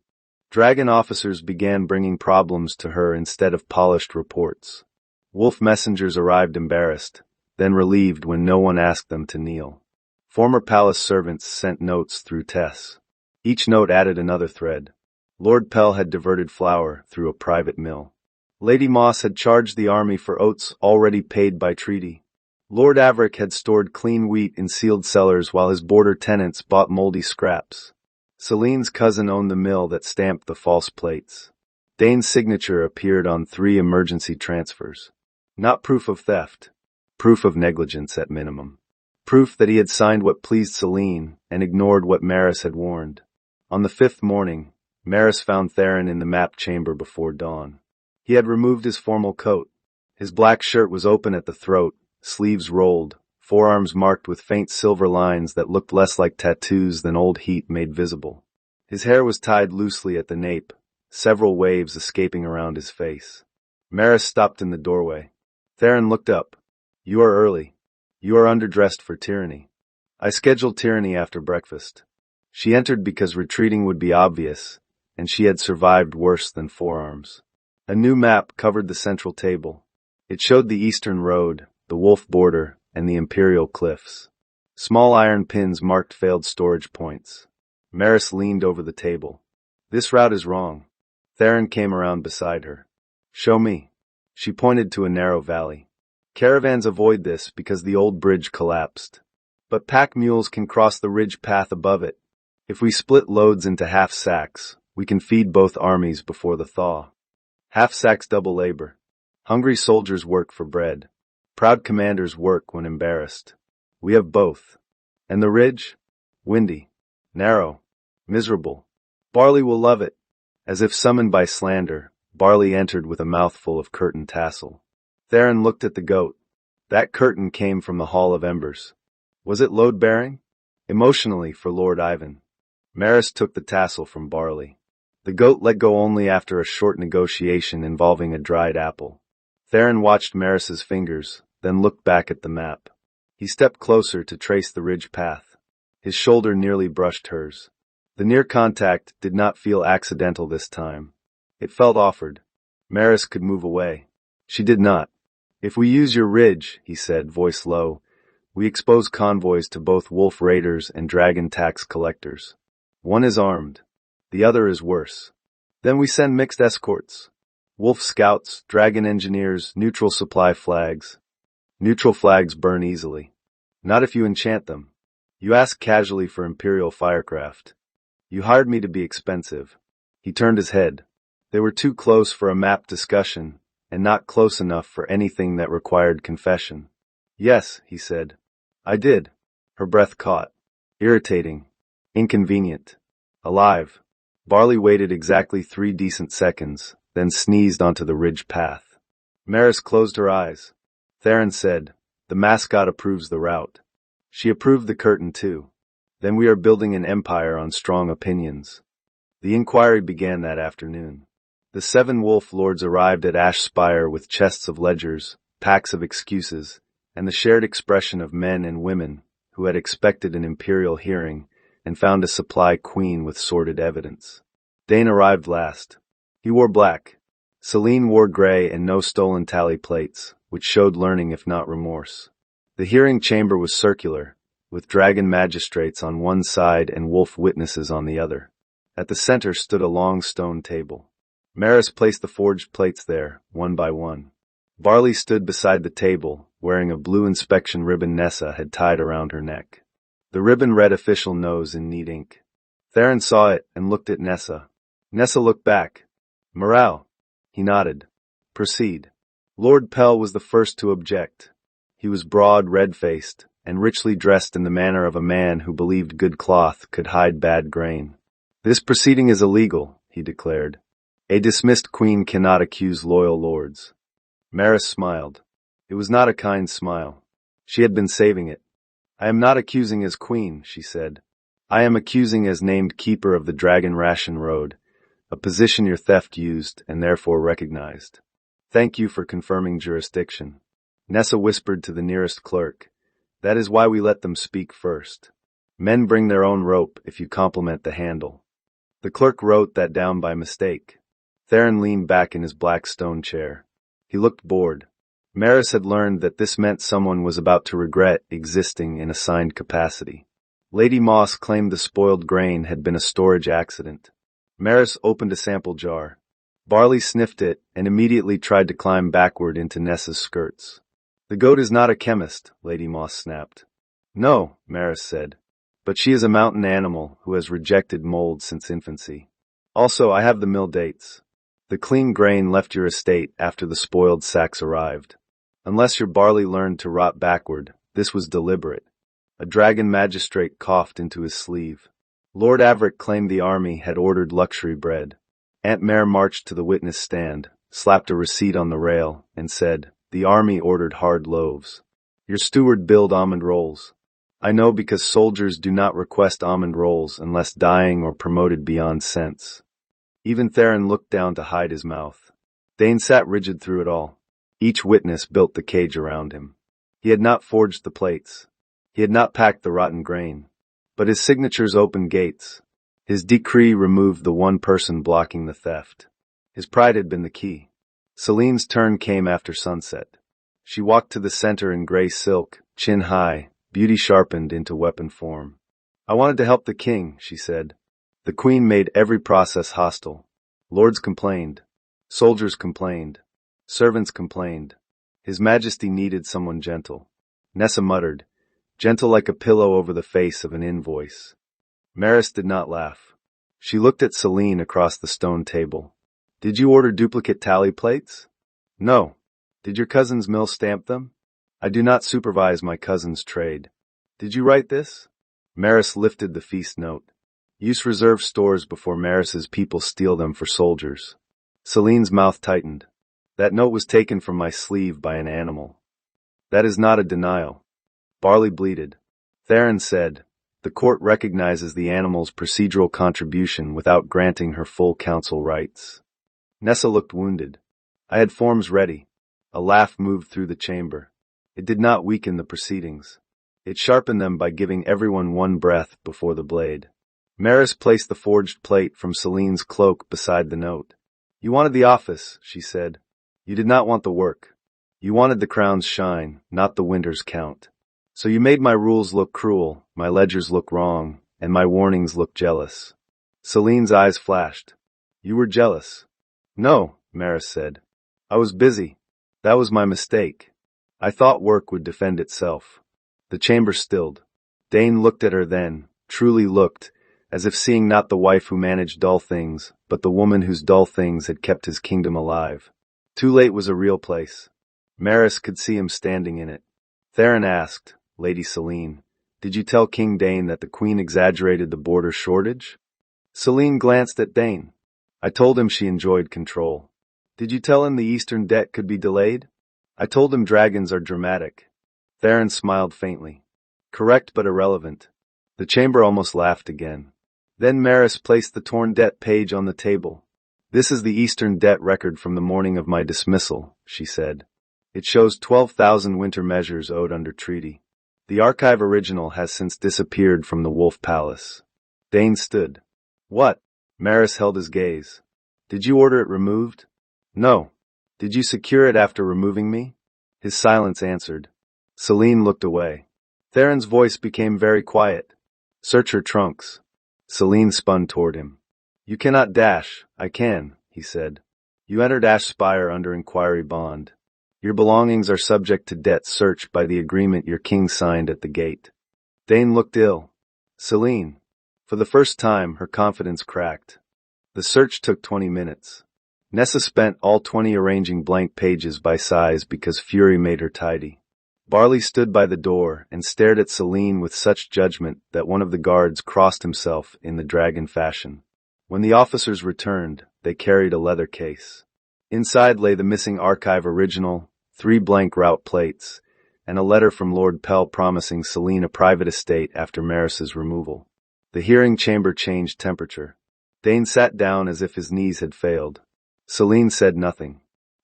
Dragon officers began bringing problems to her instead of polished reports. Wolf messengers arrived embarrassed, then relieved when no one asked them to kneel. Former palace servants sent notes through Tess. Each note added another thread. Lord Pell had diverted flour through a private mill. Lady Moss had charged the army for oats already paid by treaty. Lord Averick had stored clean wheat in sealed cellars while his border tenants bought moldy scraps. Celine's cousin owned the mill that stamped the false plates. Dane's signature appeared on 3 emergency transfers. Not proof of theft. Proof of negligence at minimum. Proof that he had signed what pleased Celine and ignored what Maris had warned. On the 5th morning, Maris found Theron in the map chamber before dawn. He had removed his formal coat. His black shirt was open at the throat, sleeves rolled, forearms marked with faint silver lines that looked less like tattoos than old heat made visible. His hair was tied loosely at the nape, several waves escaping around his face. Maris stopped in the doorway. Theron looked up. "You are early. You are underdressed for tyranny." "I scheduled tyranny after breakfast." She entered because retreating would be obvious, and she had survived worse than forearms. A new map covered the central table. It showed the Eastern Road, the Wolf Border, and the Imperial Cliffs. Small iron pins marked failed storage points. Maris leaned over the table. "This route is wrong." Theron came around beside her. "Show me." She pointed to a narrow valley. "Caravans avoid this because the old bridge collapsed. But pack mules can cross the ridge path above it. If we split loads into half sacks, we can feed both armies before the thaw. Half sacks double labor. Hungry soldiers work for bread. Proud commanders work when embarrassed. We have both. And the ridge? Windy. Narrow. Miserable. Barley will love it." As if summoned by slander, Barley entered with a mouthful of curtain tassel. Theron looked at the goat. That curtain came from the Hall of Embers. Was it load-bearing? Emotionally for Lord Ivan. Maris took the tassel from Barley. The goat let go only after a short negotiation involving a dried apple. Theron watched Maris's fingers, then looked back at the map. He stepped closer to trace the ridge path. His shoulder nearly brushed hers. The near contact did not feel accidental this time. It felt offered. Maris could move away. She did not. "If we use your ridge," he said, voice low, "we expose convoys to both wolf raiders and dragon tax collectors. One is armed. The other is worse. Then we send mixed escorts. Wolf scouts, dragon engineers, neutral supply flags. Neutral flags burn easily. Not if you enchant them. You ask casually for Imperial firecraft. You hired me to be expensive." He turned his head. They were too close for a map discussion, and not close enough for anything that required confession. Yes, he said. I did. Her breath caught. Irritating. Inconvenient. Alive. Barley waited exactly 3 decent seconds, then sneezed onto the ridge path. Maris closed her eyes. Theron said, "The mascot approves the route." She approved the curtain too. Then we are building an empire on strong opinions. The inquiry began that afternoon. The 7 wolf lords arrived at Ash Spire with chests of ledgers, packs of excuses, and the shared expression of men and women who had expected an imperial hearing and found a supply queen with sordid evidence. Dane arrived last. He wore black. Selene wore gray and no stolen tally plates, which showed learning if not remorse. The hearing chamber was circular, with dragon magistrates on one side and wolf witnesses on the other. At the center stood a long stone table. Maris placed the forged plates there, one by one. Barley stood beside the table, wearing a blue inspection ribbon Nessa had tied around her neck. The ribbon read official nose in neat ink. Theron saw it and looked at Nessa. Nessa looked back. Morale. He nodded. Proceed. Lord Pell was the first to object. He was broad, red-faced, and richly dressed in the manner of a man who believed good cloth could hide bad grain. This proceeding is illegal, he declared. A dismissed queen cannot accuse loyal lords. Maris smiled. It was not a kind smile. She had been saving it. I am not accusing as queen, she said. I am accusing as named keeper of the Dragon Ration Road, a position your theft used and therefore recognized. Thank you for confirming jurisdiction. Nessa whispered to the nearest clerk. That is why we let them speak first. Men bring their own rope if you compliment the handle. The clerk wrote that down by mistake. Theron leaned back in his black stone chair. He looked bored. Maris had learned that this meant someone was about to regret existing in assigned capacity. Lady Moss claimed the spoiled grain had been a storage accident. Maris opened a sample jar. Barley sniffed it and immediately tried to climb backward into Nessa's skirts. The goat is not a chemist, Lady Moss snapped. No, Maris said. But she is a mountain animal who has rejected mold since infancy. Also, I have the mill dates. The clean grain left your estate after the spoiled sacks arrived. Unless your barley learned to rot backward, this was deliberate. A dragon magistrate coughed into his sleeve. Lord Averick claimed the army had ordered luxury bread. Aunt Mare marched to the witness stand, slapped a receipt on the rail, and said, the army ordered hard loaves. Your steward billed almond rolls. I know because soldiers do not request almond rolls unless dying or promoted beyond sense. Even Theron looked down to hide his mouth. Dane sat rigid through it all. Each witness built the cage around him. He had not forged the plates. He had not packed the rotten grain. But his signatures opened gates. His decree removed the one person blocking the theft. His pride had been the key. Selene's turn came after sunset. She walked to the center in gray silk, chin high, beauty sharpened into weapon form. I wanted to help the king, she said. The queen made every process hostile. Lords complained. Soldiers complained. Servants complained. His Majesty needed someone gentle. Nessa muttered, gentle like a pillow over the face of an invoice. Maris did not laugh. She looked at Selene across the stone table. Did you order duplicate tally plates? No. Did your cousin's mill stamp them? I do not supervise my cousin's trade. Did you write this? Maris lifted the feast note. Use reserve stores before Maris's people steal them for soldiers. Selene's mouth tightened. That note was taken from my sleeve by an animal. That is not a denial. Barley bleated. Theron said, the court recognizes the animal's procedural contribution without granting her full counsel rights. Nessa looked wounded. I had forms ready. A laugh moved through the chamber. It did not weaken the proceedings. It sharpened them by giving everyone one breath before the blade. Maris placed the forged plate from Selene's cloak beside the note. You wanted the office, she said. You did not want the work. You wanted the crown's shine, not the winter's count. So you made my rules look cruel, my ledgers look wrong, and my warnings look jealous. Selene's eyes flashed. You were jealous. No, Maris said. I was busy. That was my mistake. I thought work would defend itself. The chamber stilled. Dane looked at her then, truly looked, as if seeing not the wife who managed dull things, but the woman whose dull things had kept his kingdom alive. Too Late was a real place. Maris could see him standing in it. Theron asked, Lady Selene, did you tell King Dane that the Queen exaggerated the border shortage? Selene glanced at Dane. I told him she enjoyed control. Did you tell him the Eastern debt could be delayed? I told him dragons are dramatic. Theron smiled faintly. Correct but irrelevant. The chamber almost laughed again. Then Maris placed the torn debt page on the table. This is the Eastern debt record from the morning of my dismissal, she said. It shows 12,000 winter measures owed under treaty. The archive original has since disappeared from the Wolf Palace. Dane stood. What? Maris held his gaze. Did you order it removed? No. Did you secure it after removing me? His silence answered. Selene looked away. Theron's voice became very quiet. Search her trunks. Selene spun toward him. You cannot dash. I can, he said. You entered Ash Spire under inquiry bond. Your belongings are subject to debt search by the agreement your king signed at the gate. Dane looked ill. Selene. For the first time, her confidence cracked. The search took 20 minutes. Nessa spent all 20 arranging blank pages by size because fury made her tidy. Barley stood by the door and stared at Selene with such judgment that one of the guards crossed himself in the dragon fashion. When the officers returned, they carried a leather case. Inside lay the missing archive original, 3 blank route plates, and a letter from Lord Pell promising Selene a private estate after Maris's removal. The hearing chamber changed temperature. Dane sat down as if his knees had failed. Selene said nothing.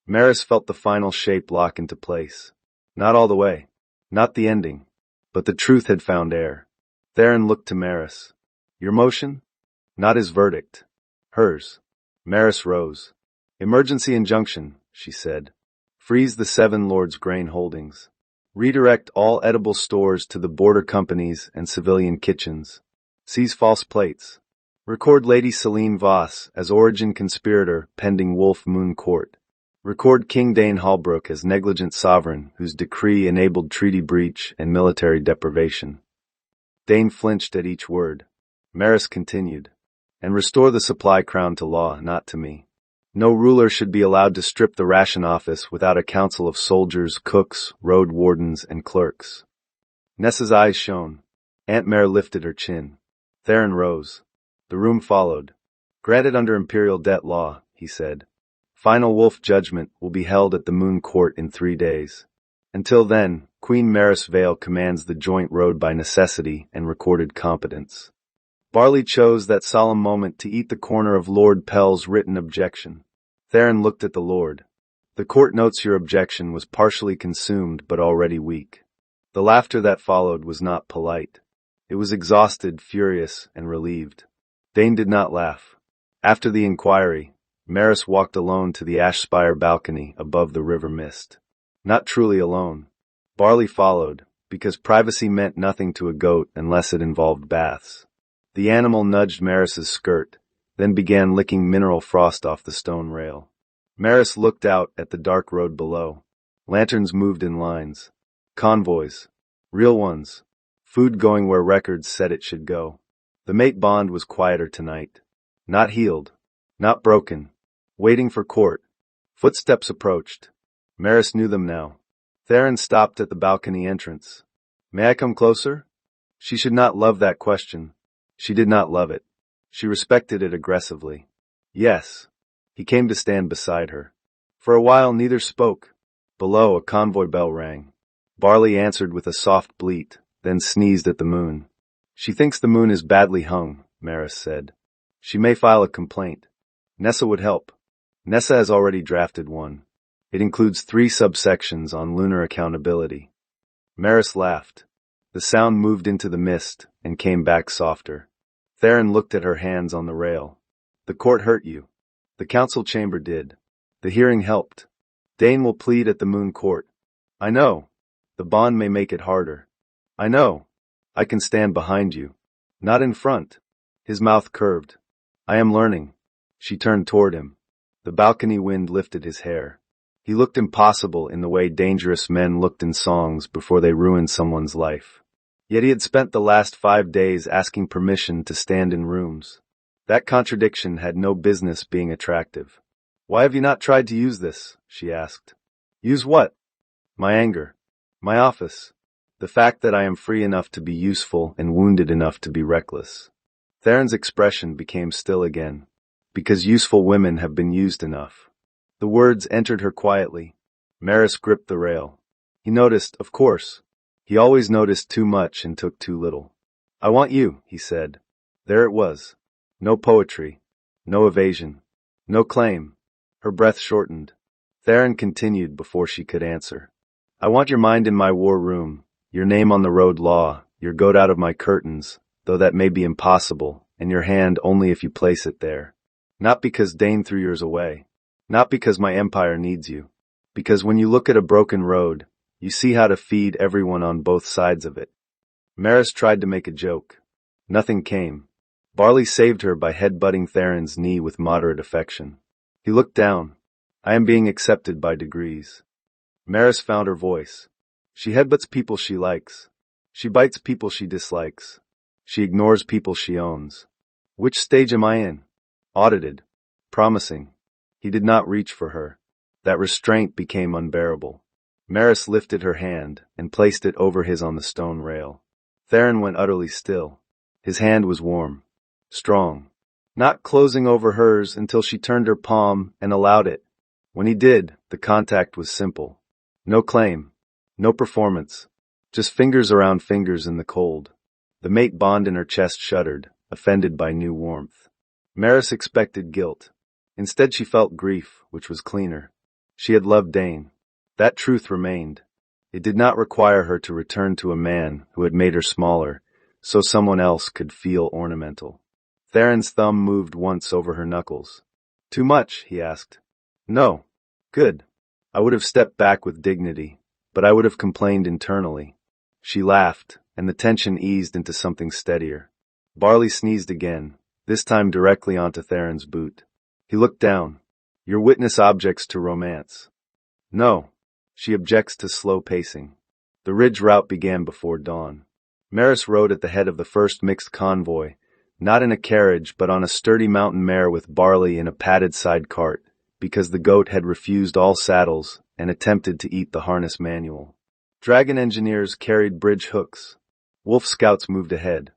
Maris felt the final shape lock into place. Not all the way. Not the ending. But the truth had found air. Theron looked to Maris. Your motion? Not his verdict. Hers. Maris rose. Emergency injunction, she said. Freeze the 7 lords' grain holdings. Redirect all edible stores to the border companies and civilian kitchens. Seize false plates. Record Lady Selene Voss as origin conspirator pending Wolf Moon Court. Record King Dane Hallbrook as negligent sovereign whose decree enabled treaty breach and military deprivation. Dane flinched at each word. Maris continued. And restore the supply crown to law, not to me. No ruler should be allowed to strip the ration office without a council of soldiers, cooks, road wardens, and clerks. Nessa's eyes shone. Aunt Mare lifted her chin. Theron rose. The room followed. Granted under imperial debt law, he said. Final wolf judgment will be held at the Moon Court in 3 days. Until then, Queen Maris Vale commands the joint road by necessity and recorded competence. Barley chose that solemn moment to eat the corner of Lord Pell's written objection. Theron looked at the Lord. The court notes your objection was partially consumed but already weak. The laughter that followed was not polite. It was exhausted, furious, and relieved. Dane did not laugh. After the inquiry, Maris walked alone to the Ash Spire balcony above the river mist. Not truly alone. Barley followed, because privacy meant nothing to a goat unless it involved baths. The animal nudged Maris's skirt, then began licking mineral frost off the stone rail. Maris looked out at the dark road below. Lanterns moved in lines. Convoys. Real ones. Food going where records said it should go. The mate bond was quieter tonight. Not healed. Not broken. Waiting for court. Footsteps approached. Maris knew them now. Theron stopped at the balcony entrance. May I come closer? She should not love that question. She did not love it. She respected it aggressively. Yes. He came to stand beside her. For a while neither spoke. Below, a convoy bell rang. Barley answered with a soft bleat, then sneezed at the moon. She thinks the moon is badly hung, Maris said. She may file a complaint. Nessa would help. Nessa has already drafted one. It includes 3 subsections on lunar accountability. Maris laughed. The sound moved into the mist and came back softer. Theron looked at her hands on the rail. The court hurt you. The council chamber did. The hearing helped. Dane will plead at the Moon Court. I know. The bond may make it harder. I know. I can stand behind you. Not in front. His mouth curved. I am learning. She turned toward him. The balcony wind lifted his hair. He looked impossible in the way dangerous men looked in songs before they ruined someone's life. Yet he had spent the last 5 days asking permission to stand in rooms. That contradiction had no business being attractive. Why have you not tried to use this? she asked. Use what? My anger. My office. The fact that I am free enough to be useful and wounded enough to be reckless. Theron's expression became still again. Because useful women have been used enough. The words entered her quietly. Maris gripped the rail. He noticed, of course. He always noticed too much and took too little. I want you, he said. There it was. No poetry. No evasion. No claim. Her breath shortened. Theron continued before she could answer. I want your mind in my war room, your name on the road law, your goat out of my curtains, though that may be impossible, and your hand only if you place it there. Not because Dane threw yours away. Not because my empire needs you. Because when you look at a broken road, you see how to feed everyone on both sides of it. Maris tried to make a joke. Nothing came. Barley saved her by head-butting Theron's knee with moderate affection. He looked down. I am being accepted by degrees. Maris found her voice. She headbutts people she likes. She bites people she dislikes. She ignores people she owns. Which stage am I in? Audited. Promising. He did not reach for her. That restraint became unbearable. Maris lifted her hand and placed it over his on the stone rail. Theron went utterly still. His hand was warm. Strong. Not closing over hers until she turned her palm and allowed it. When he did, the contact was simple. No claim. No performance. Just fingers around fingers in the cold. The mate bond in her chest shuddered, offended by new warmth. Maris expected guilt. Instead she felt grief, which was cleaner. She had loved Dane. That truth remained. It did not require her to return to a man who had made her smaller, so someone else could feel ornamental. Theron's thumb moved once over her knuckles. Too much, he asked. No. Good. I would have stepped back with dignity, but I would have complained internally. She laughed, and the tension eased into something steadier. Barley sneezed again, this time directly onto Theron's boot. He looked down. Your witness objects to romance. No. She objects to slow pacing. The ridge route began before dawn. Maris rode at the head of the first mixed convoy, not in a carriage but on a sturdy mountain mare with Barley in a padded side cart, because the goat had refused all saddles and attempted to eat the harness manual. Dragon engineers carried bridge hooks. Wolf scouts moved ahead.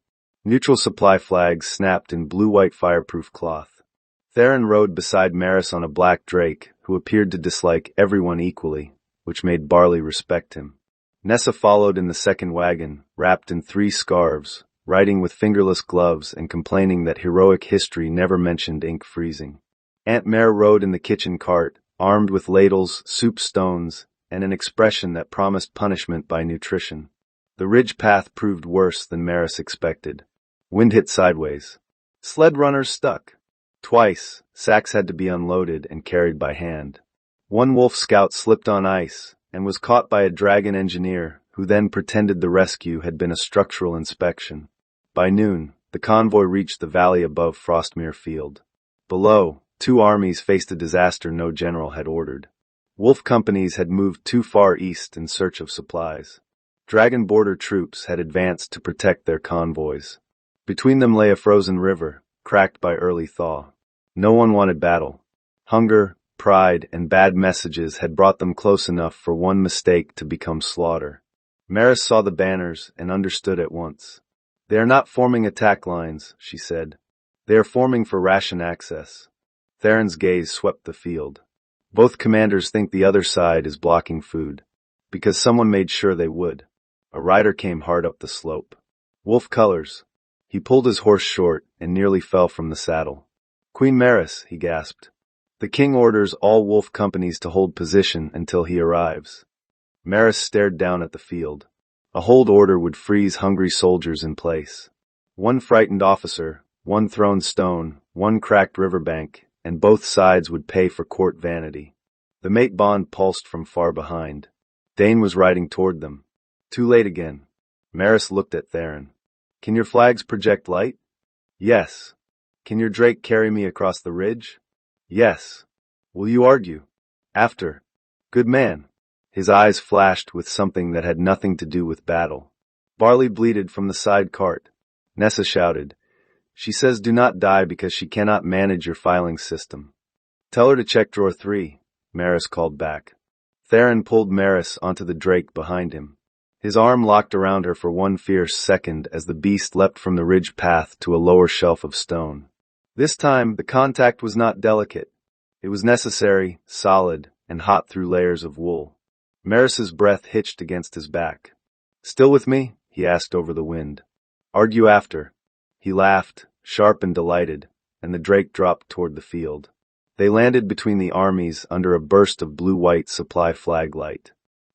Neutral supply flags snapped in blue-white fireproof cloth. Theron rode beside Maris on a black drake, who appeared to dislike everyone equally, which made Barley respect him. Nessa followed in the second wagon, wrapped in 3 scarves, riding with fingerless gloves and complaining that heroic history never mentioned ink freezing. Aunt Mare rode in the kitchen cart, armed with ladles, soup stones, and an expression that promised punishment by nutrition. The ridge path proved worse than Maris expected. Wind hit sideways. Sled runners stuck. Twice, sacks had to be unloaded and carried by hand. One wolf scout slipped on ice and was caught by a dragon engineer who then pretended the rescue had been a structural inspection. By noon, the convoy reached the valley above Frostmere Field. Below, 2 armies faced a disaster no general had ordered. Wolf companies had moved too far east in search of supplies. Dragon border troops had advanced to protect their convoys. Between them lay a frozen river, cracked by early thaw. No one wanted battle. Hunger, pride, and bad messages had brought them close enough for one mistake to become slaughter. Maris saw the banners and understood at once. They are not forming attack lines, she said. They are forming for ration access. Theron's gaze swept the field. Both commanders think the other side is blocking food, because someone made sure they would. A rider came hard up the slope. Wolf colors. He pulled his horse short and nearly fell from the saddle. Queen Maris, he gasped. The king orders all wolf companies to hold position until he arrives. Maris stared down at the field. A hold order would freeze hungry soldiers in place. One frightened officer, one thrown stone, one cracked riverbank, and both sides would pay for court vanity. The mate bond pulsed from far behind. Dane was riding toward them. Too late again. Maris looked at Theron. Can your flags project light? Yes. Can your drake carry me across the ridge? Yes. Will you argue? After. Good man. His eyes flashed with something that had nothing to do with battle. Barley bleated from the side cart. Nessa shouted. She says do not die because she cannot manage your filing system. Tell her to check drawer 3. Maris called back. Theron pulled Maris onto the drake behind him. His arm locked around her for one fierce second as the beast leapt from the ridge path to a lower shelf of stone. This time, the contact was not delicate. It was necessary, solid, and hot through layers of wool. Maris's breath hitched against his back. "Still with me?" he asked over the wind. "Argue after." He laughed, sharp and delighted, and the drake dropped toward the field. They landed between the armies under a burst of blue-white supply flag light.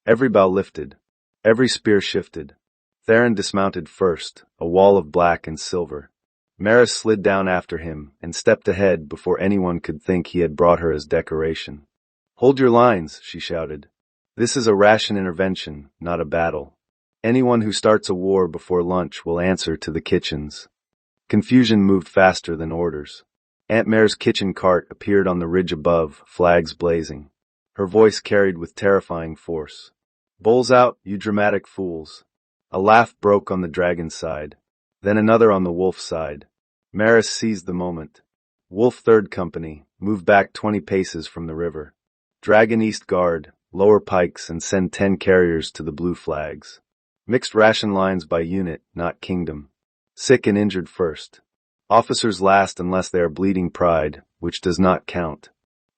Every bow lifted. Every spear shifted. Theron dismounted first, a wall of black and silver. Maris slid down after him and stepped ahead before anyone could think he had brought her as decoration. "Hold your lines," she shouted. "This is a ration intervention, not a battle. Anyone who starts a war before lunch will answer to the kitchens." Confusion moved faster than orders. Aunt Mare's kitchen cart appeared on the ridge above, flags blazing. Her voice carried with terrifying force. "Bowls out, you dramatic fools." A laugh broke on the dragon's side, then another on the wolf's side. Maris seized the moment. Wolf Third Company, move back 20 paces from the river. Dragon East Guard, lower pikes and send 10 carriers to the blue flags. Mixed ration lines by unit, not kingdom. Sick and injured first. Officers last unless they are bleeding pride, which does not count.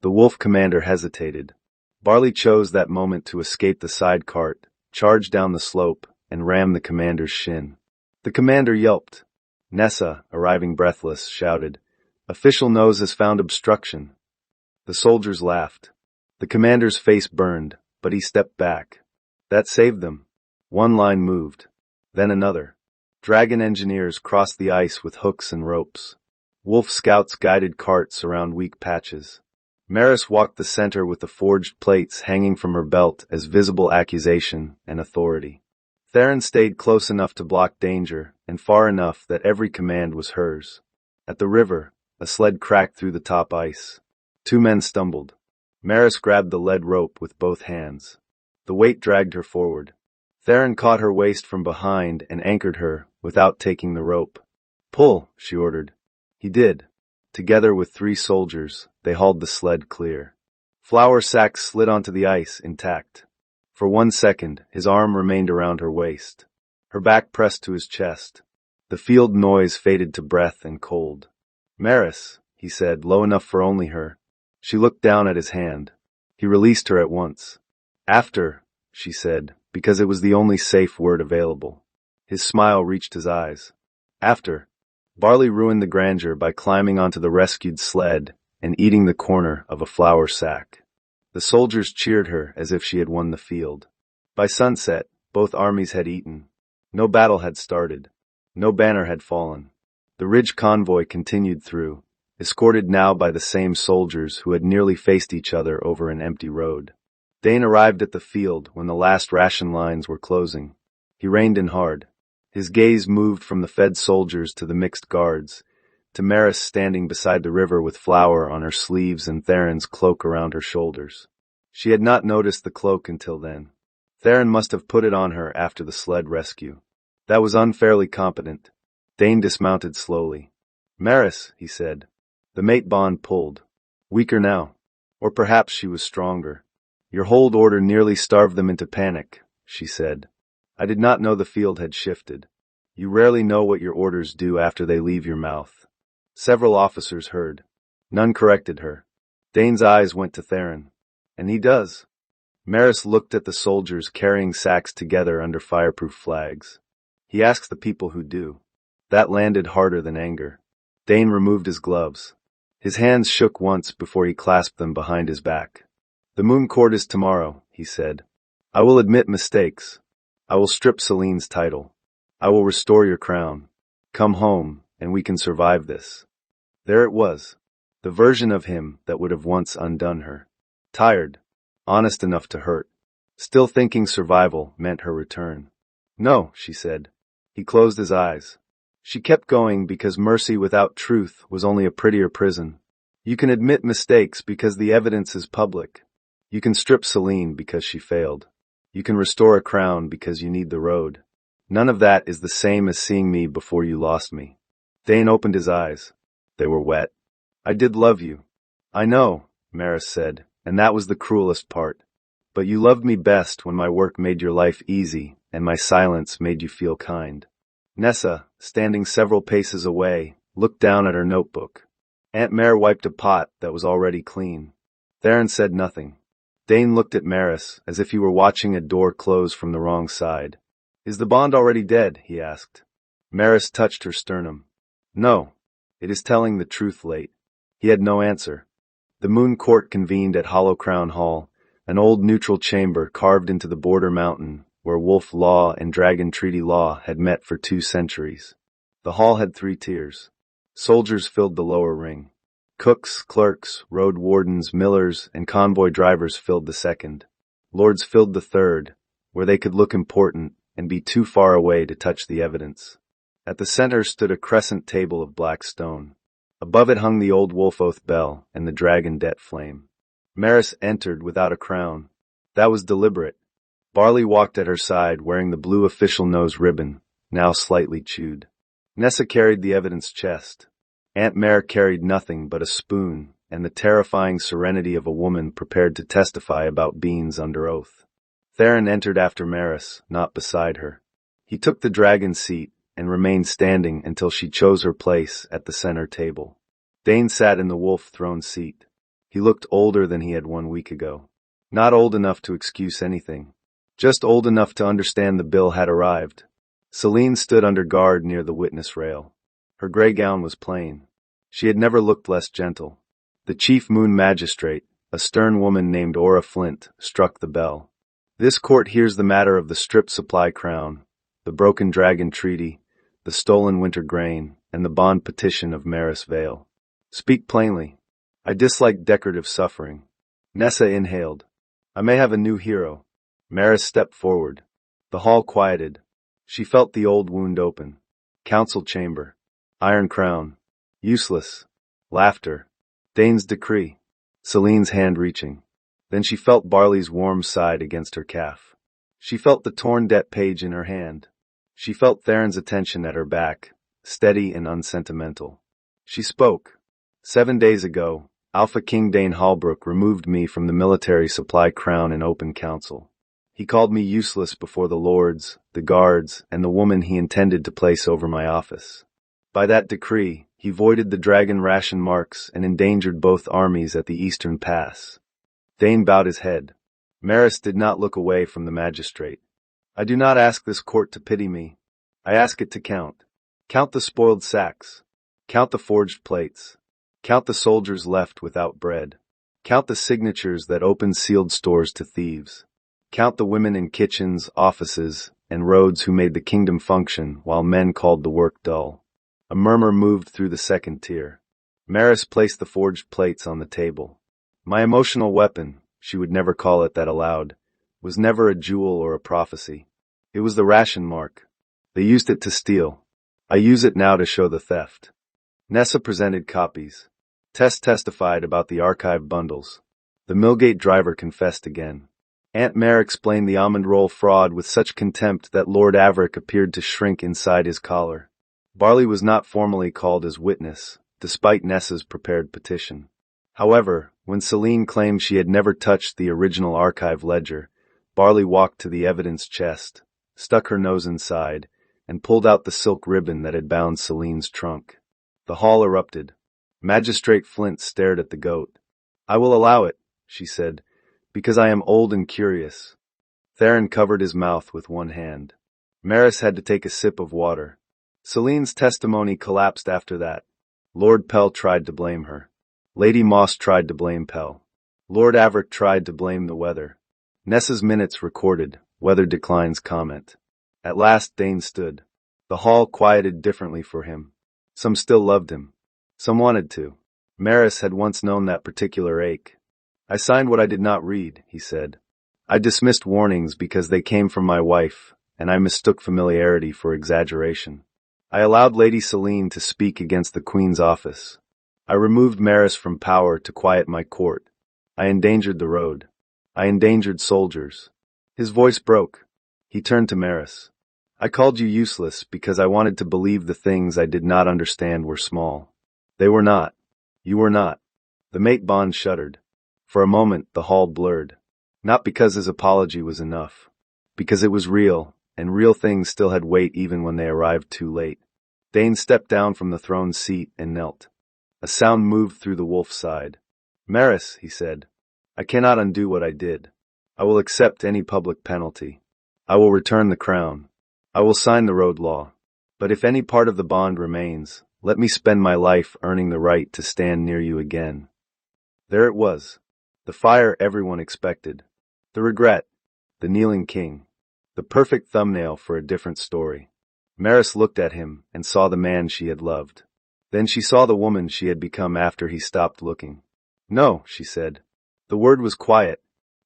The wolf commander hesitated. Barley chose that moment to escape the side cart, charge down the slope, and ram the commander's shin. The commander yelped. Nessa, arriving breathless, shouted, "Official nose has found obstruction." The soldiers laughed. The commander's face burned, but he stepped back. That saved them. One line moved. Then another. Dragon engineers crossed the ice with hooks and ropes. Wolf scouts guided carts around weak patches. Maris walked the center with the forged plates hanging from her belt as visible accusation and authority. Theron stayed close enough to block danger, and far enough that every command was hers. At the river, a sled cracked through the top ice. 2 men stumbled. Maris grabbed the lead rope with both hands. The weight dragged her forward. Theron caught her waist from behind and anchored her, without taking the rope. "Pull," she ordered. He did. Together with 3 soldiers, they hauled the sled clear. Flour sacks slid onto the ice, intact. For 1 second, his arm remained around her waist. Her back pressed to his chest. The field noise faded to breath and cold. "Maris," he said, low enough for only her. She looked down at his hand. He released her at once. "After," she said, because it was the only safe word available. His smile reached his eyes. "After." Barley ruined the grandeur by climbing onto the rescued sled and eating the corner of a flour sack. The soldiers cheered her as if she had won the field. By sunset, both armies had eaten. No battle had started. No banner had fallen. The ridge convoy continued through, escorted now by the same soldiers who had nearly faced each other over an empty road. Dane arrived at the field when the last ration lines were closing. He reined in hard. His gaze moved from the fed soldiers to the mixed guards, to Maris standing beside the river with flour on her sleeves and Theron's cloak around her shoulders. She had not noticed the cloak until then. Theron must have put it on her after the sled rescue. That was unfairly competent. Dane dismounted slowly. "Maris," he said. The mate bond pulled. Weaker now. Or perhaps she was stronger. "Your hold order nearly starved them into panic," she said. "I did not know the field had shifted. You rarely know what your orders do after they leave your mouth." Several officers heard. None corrected her. Dane's eyes went to Theron. "And he does." Maris looked at the soldiers carrying sacks together under fireproof flags. "He asks the people who do." That landed harder than anger. Dane removed his gloves. His hands shook once before he clasped them behind his back. "The moon court is tomorrow," he said. "I will admit mistakes. I will strip Celine's title. I will restore your crown. Come home, and we can survive this." There it was. The version of him that would have once undone her. Tired. Honest enough to hurt. Still thinking survival meant her return. "No," she said. He closed his eyes. She kept going because mercy without truth was only a prettier prison. You can admit mistakes because the evidence is public. You can strip Celine because she failed. You can restore a crown because you need the road. None of that is the same as seeing me before you lost me. Dane opened his eyes. They were wet. "I did love you." "I know," Maris said, and that was the cruelest part. But you loved me best when my work made your life easy, and my silence made you feel kind. Nessa, standing several paces away, looked down at her notebook. Aunt Mare wiped a pot that was already clean. Theron said nothing. Dane looked at Maris as if he were watching a door close from the wrong side. "Is the bond already dead?" he asked. Maris touched her sternum. "No. It is telling the truth late." He had no answer. The Moon Court convened at Hollow Crown Hall, an old neutral chamber carved into the border mountain where Wolf law and Dragon Treaty law had met for 2 centuries. The hall had 3 tiers. Soldiers filled the lower ring. Cooks, clerks, road wardens, millers, and convoy drivers filled the second. Lords filled the third, where they could look important and be too far away to touch the evidence. At the center stood a crescent table of black stone. Above it hung the old Wolf Oath bell and the dragon debt flame. Maris entered without a crown. That was deliberate. Barley walked at her side wearing the blue official nose ribbon, now slightly chewed. Nessa carried the evidence chest. Aunt Mare carried nothing but a spoon and the terrifying serenity of a woman prepared to testify about beans under oath. Theron entered after Maris, not beside her. He took the dragon seat and remained standing until she chose her place at the center table. Dane sat in the wolf throne seat. He looked older than he had 1 week ago. Not old enough to excuse anything. Just old enough to understand the bill had arrived. Celine stood under guard near the witness rail. Her gray gown was plain. She had never looked less gentle. The chief moon magistrate, a stern woman named Aura Flint, struck the bell. "This court hears the matter of the stripped supply crown, the broken dragon treaty, the stolen winter grain, and the bond petition of Maris Vale. Speak plainly. I dislike decorative suffering." Nessa inhaled. "I may have a new hero." Maris stepped forward. The hall quieted. She felt the old wound open. Council chamber. Iron crown. Useless. Laughter. Dane's decree. Celine's hand reaching. Then she felt Barley's warm side against her calf. She felt the torn debt page in her hand. She felt Theron's attention at her back, steady and unsentimental. She spoke. 7 days ago, Alpha King Dane Hallbrook removed me from the military supply crown in open council. He called me useless before the lords, the guards, and the woman he intended to place over my office. By that decree, he voided the dragon ration marks and endangered both armies at the Eastern Pass. Dane bowed his head. Maris did not look away from the magistrate. "I do not ask this court to pity me. I ask it to count. Count the spoiled sacks. Count the forged plates. Count the soldiers left without bread. Count the signatures that opened sealed stores to thieves. Count the women in kitchens, offices, and roads who made the kingdom function while men called the work dull." A murmur moved through the second tier. Maris placed the forged plates on the table. "My emotional weapon," she would never call it that aloud, was never a jewel or a prophecy. It was the ration mark. They used it to steal. I use it now to show the theft. Nessa presented copies. Tess testified about the archive bundles. The Millgate driver confessed again. Aunt Mare explained the almond roll fraud with such contempt that Lord Averick appeared to shrink inside his collar. Barley was not formally called as witness, despite Nessa's prepared petition. However, when Celine claimed she had never touched the original archive ledger, Barley walked to the evidence chest, stuck her nose inside, and pulled out the silk ribbon that had bound Celine's trunk. The hall erupted. Magistrate Flint stared at the goat. "I will allow it," she said, "because I am old and curious." Theron covered his mouth with one hand. Maris had to take a sip of water. Celine's testimony collapsed after that. Lord Pell tried to blame her. Lady Moss tried to blame Pell. Lord Averick tried to blame the weather. Nessa's minutes recorded, weather declines comment. At last Dane stood. The hall quieted differently for him. Some still loved him. Some wanted to. Maris had once known that particular ache. "I signed what I did not read," he said. "I dismissed warnings because they came from my wife, and I mistook familiarity for exaggeration. I allowed Lady Celine to speak against the Queen's office. I removed Maris from power to quiet my court. I endangered the road. I endangered soldiers." His voice broke. He turned to Maris. "I called you useless because I wanted to believe the things I did not understand were small. They were not. You were not." The mate bond shuddered. For a moment, the hall blurred. Not because his apology was enough. Because it was real, and real things still had weight even when they arrived too late. Dane stepped down from the throne's seat and knelt. A sound moved through the wolf's side. "Maris," he said, "I cannot undo what I did. I will accept any public penalty. I will return the crown. I will sign the road law. But if any part of the bond remains, let me spend my life earning the right to stand near you again." There it was. The fire everyone expected. The regret. The kneeling king. The perfect thumbnail for a different story. Maris looked at him and saw the man she had loved. Then she saw the woman she had become after he stopped looking. "No," she said. The word was quiet.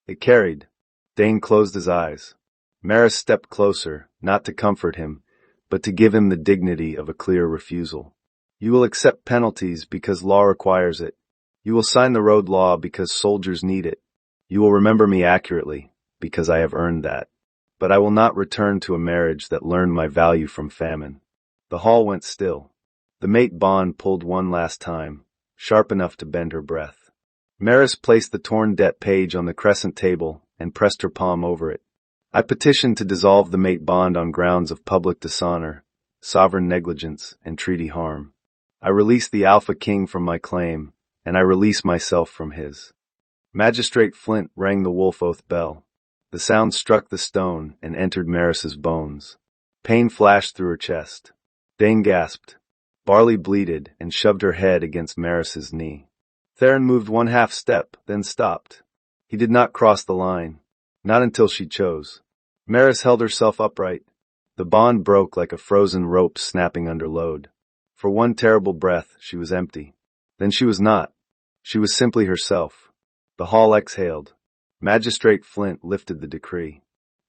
It carried. Dane closed his eyes. Maris stepped closer, not to comfort him, but to give him the dignity of a clear refusal. "You will accept penalties because law requires it. You will sign the road law because soldiers need it. You will remember me accurately, because I have earned that. But I will not return to a marriage that learned my value from famine." The hall went still. The mate bond pulled one last time, sharp enough to bend her breath. Maris placed the torn debt page on the crescent table and pressed her palm over it. "I petition to dissolve the mate bond on grounds of public dishonor, sovereign negligence, and treaty harm. I release the Alpha King from my claim, and I release myself from his." Magistrate Flint rang the wolf oath bell. The sound struck the stone and entered Maris's bones. Pain flashed through her chest. Dane gasped. Barley bleated and shoved her head against Maris's knee. Theron moved 1/2 step, then stopped. He did not cross the line. Not until she chose. Maris held herself upright. The bond broke like a frozen rope snapping under load. For one terrible breath, she was empty. Then she was not. She was simply herself. The hall exhaled. Magistrate Flint lifted the decree.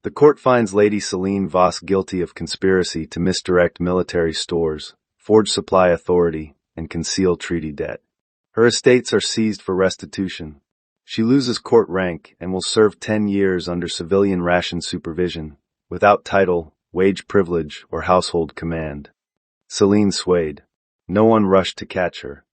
The court finds Lady Celine Voss guilty of conspiracy to misdirect military stores, forge supply authority, and conceal treaty debt. Her estates are seized for restitution. She loses court rank and will serve 10 years under civilian ration supervision, without title, wage privilege, or household command. Celine swayed. No one rushed to catch her.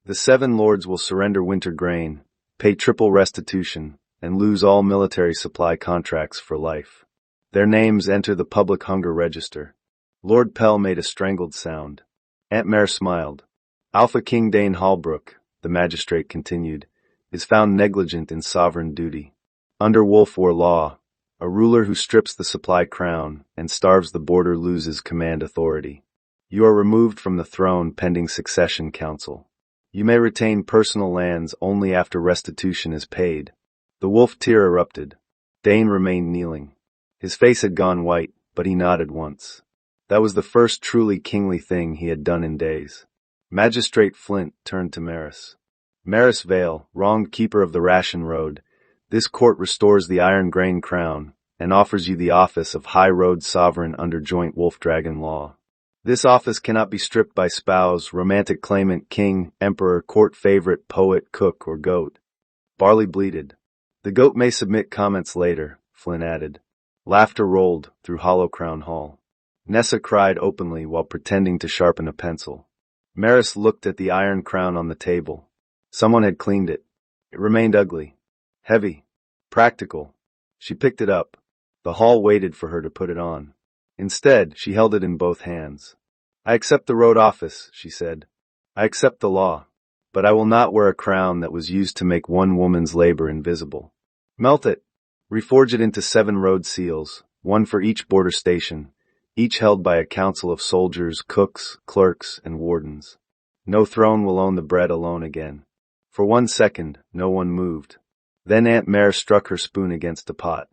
The 7 lords will surrender winter grain, pay triple restitution, and lose all military supply contracts for life. Their names enter the public hunger register. Lord Pell made a strangled sound. Aunt Mare smiled. "Alpha King Dane Hallbrook," the magistrate continued, "is found negligent in sovereign duty. Under Wolf War law, a ruler who strips the supply crown and starves the border loses command authority. You are removed from the throne pending succession council. You may retain personal lands only after restitution is paid." The wolf tear erupted. Dane remained kneeling. His face had gone white, but he nodded once. That was the first truly kingly thing he had done in days. Magistrate Flint turned to Maris. "Maris Vale, wronged keeper of the ration road, this court restores the iron grain crown and offers you the office of High Road Sovereign under joint wolf-dragon law. This office cannot be stripped by spouse, romantic claimant, king, emperor, court favorite, poet, cook, or goat." Barley bleated. "The goat may submit comments later," Flynn added. Laughter rolled through Hollow Crown Hall. Nessa cried openly while pretending to sharpen a pencil. Maris looked at the iron crown on the table. Someone had cleaned it. It remained ugly. Heavy. Practical. She picked it up. The hall waited for her to put it on. Instead, she held it in both hands. "I accept the road office," she said. "I accept the law. But I will not wear a crown that was used to make one woman's labor invisible. Melt it. Reforge it into 7 road seals, one for each border station, each held by a council of soldiers, cooks, clerks, and wardens. No throne will own the bread alone again." For 1 second, no one moved. Then Aunt Mare struck her spoon against a pot.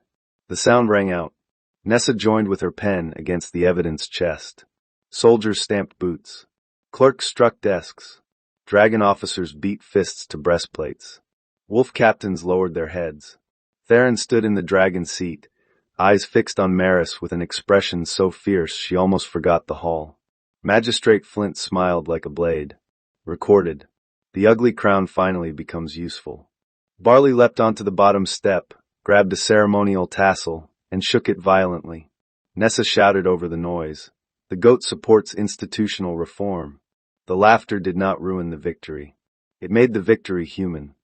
The sound rang out. Nessa joined with her pen against the evidence chest. Soldiers stamped boots. Clerks struck desks. Dragon officers beat fists to breastplates. Wolf captains lowered their heads. Theron stood in the dragon seat, eyes fixed on Maris with an expression so fierce she almost forgot the hall. Magistrate Flint smiled like a blade. Recorded. The ugly crown finally becomes useful. Barley leapt onto the bottom step, grabbed a ceremonial tassel, and shook it violently. Nessa shouted over the noise. The goat supports institutional reform. The laughter did not ruin the victory. It made the victory human.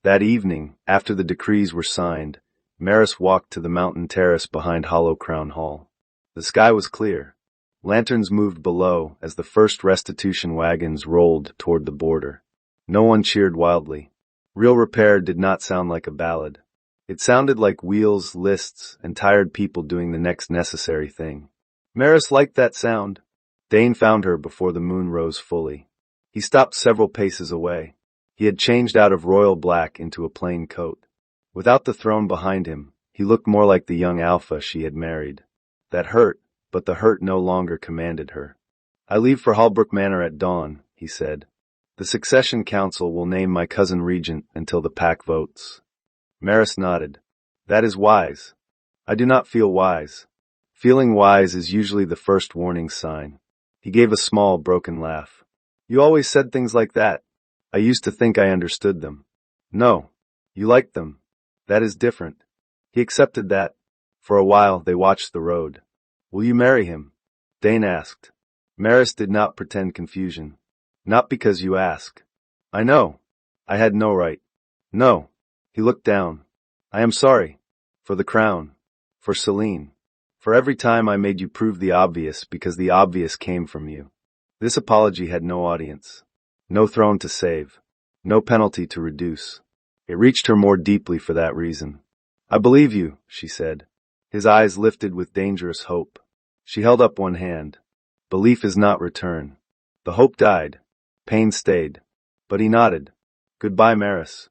That evening, after the decrees were signed, Maris walked to the mountain terrace behind Hollow Crown Hall. The sky was clear. Lanterns moved below as the first restitution wagons rolled toward the border. No one cheered wildly. Real repair did not sound like a ballad. It sounded like wheels, lists, and tired people doing the next necessary thing. Maris liked that sound. Dane found her before the moon rose fully. He stopped several paces away. He had changed out of royal black into a plain coat. Without the throne behind him, he looked more like the young alpha she had married. That hurt, but the hurt no longer commanded her. "I leave for Hallbrook Manor at dawn," he said. "The succession council will name my cousin regent until the pack votes." Maris nodded. "That is wise." "I do not feel wise." Feeling wise is usually the first warning sign. He gave a small, broken laugh. "You always said things like that. I used to think I understood them." "No. You liked them. That is different." He accepted that. For a while, they watched the road. "Will you marry him?" Dane asked. Maris did not pretend confusion. "Not because you ask." "I know. I had no right." "No." He looked down. "I am sorry. For the crown. For Celine. For every time I made you prove the obvious because the obvious came from you." This apology had no audience. No throne to save. No penalty to reduce. It reached her more deeply for that reason. "I believe you," she said. His eyes lifted with dangerous hope. She held up one hand. "Belief is not return." The hope died. Pain stayed. But he nodded. "Goodbye, Maris."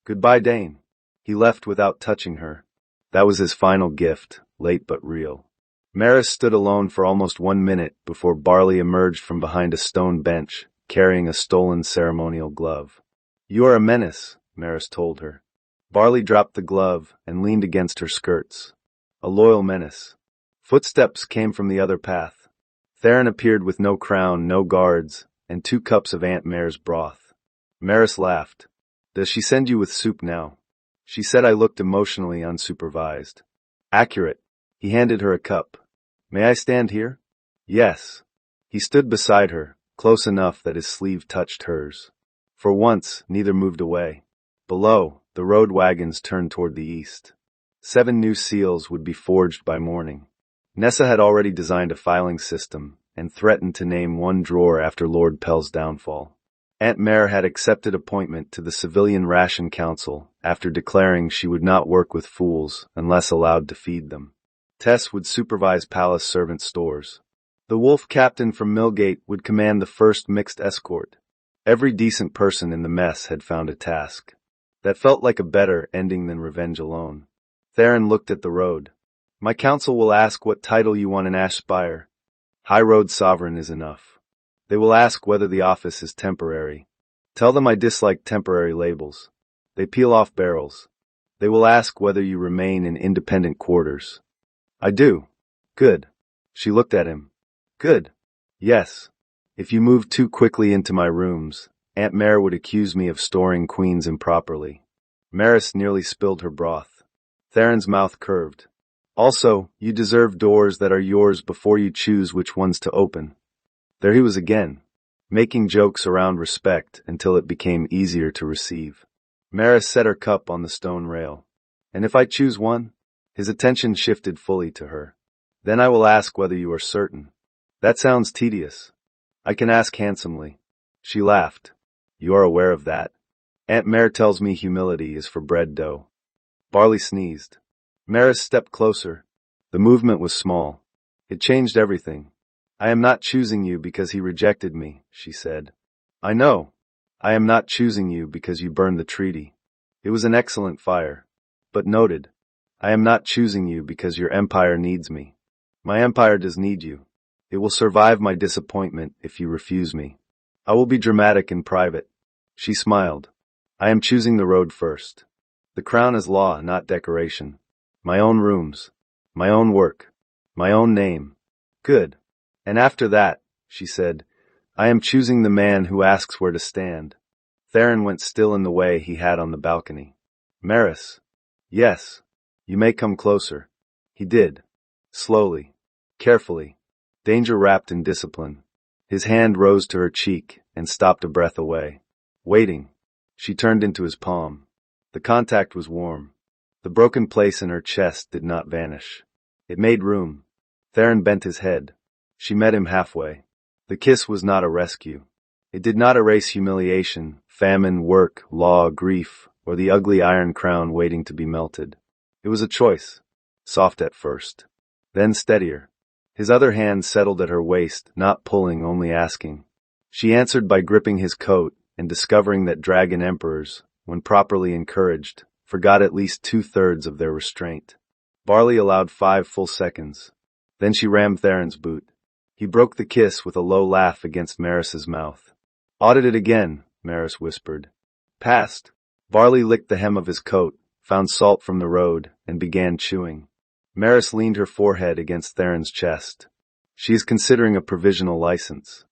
"Goodbye, Dane." He left without touching her. That was his final gift, late but real. Maris stood alone for almost 1 minute before Barley emerged from behind a stone bench, carrying a stolen ceremonial glove. "You are a menace," Maris told her. Barley dropped the glove and leaned against her skirts. A loyal menace. Footsteps came from the other path. Theron appeared with no crown, no guards, and 2 cups of Aunt Mare's broth. Maris laughed. "Does she send you with soup now?" She said I looked emotionally unsupervised. "Accurate." He handed her a cup. "May I stand here?" "Yes." He stood beside her, close enough that his sleeve touched hers. For once, neither moved away. Below, the road wagons turned toward the east. 7 new seals would be forged by morning. Nessa had already designed a filing system and threatened to name one drawer after Lord Pell's downfall. Aunt Mare had accepted appointment to the Civilian Ration Council after declaring she would not work with fools unless allowed to feed them. Tess would supervise palace servant stores. The wolf captain from Millgate would command the first mixed escort. Every decent person in the mess had found a task. That felt like a better ending than revenge alone. Theron looked at the road. "My council will ask what title you want in Ashspire. High Road Sovereign is enough. They will ask whether the office is temporary. Tell them I dislike temporary labels. They peel off barrels. They will ask whether you remain in independent quarters." "I do." "Good." She looked at him. "Good." "Yes. If you move too quickly into my rooms, Aunt Mare would accuse me of storing queens improperly." Maris nearly spilled her broth. Theron's mouth curved. "Also, you deserve doors that are yours before you choose which ones to open." There he was again, making jokes around respect until it became easier to receive. Maris set her cup on the stone rail. "And if I choose one?" His attention shifted fully to her. "Then I will ask whether you are certain." "That sounds tedious." "I can ask handsomely." She laughed. "You are aware of that?" "Aunt Mare tells me humility is for bread dough." Barley sneezed. Maris stepped closer. The movement was small. It changed everything. "I am not choosing you because he rejected me," she said. "I know. I am not choosing you because you burned the treaty. It was an excellent fire. But noted. I am not choosing you because your empire needs me. My empire does need you. It will survive my disappointment if you refuse me. I will be dramatic in private." She smiled. "I am choosing the road first. The crown is law, not decoration. My own rooms. My own work. My own name. Good. And after that," she said, "I am choosing the man who asks where to stand." Theron went still in the way he had on the balcony. "Maris." "Yes. You may come closer." He did. Slowly. Carefully. Danger wrapped in discipline. His hand rose to her cheek and stopped a breath away. Waiting. She turned into his palm. The contact was warm. The broken place in her chest did not vanish. It made room. Theron bent his head. She met him halfway. The kiss was not a rescue. It did not erase humiliation, famine, work, law, grief, or the ugly iron crown waiting to be melted. It was a choice. Soft at first. Then steadier. His other hand settled at her waist, not pulling, only asking. She answered by gripping his coat and discovering that dragon emperors, when properly encouraged, forgot at least 2/3 of their restraint. Barley allowed 5 full seconds. Then she rammed Theron's boot. He broke the kiss with a low laugh against Maris's mouth. "Audit it again," Maris whispered. Passed. Barley licked the hem of his coat, found salt from the road, and began chewing. Maris leaned her forehead against Theron's chest. "She is considering a provisional license."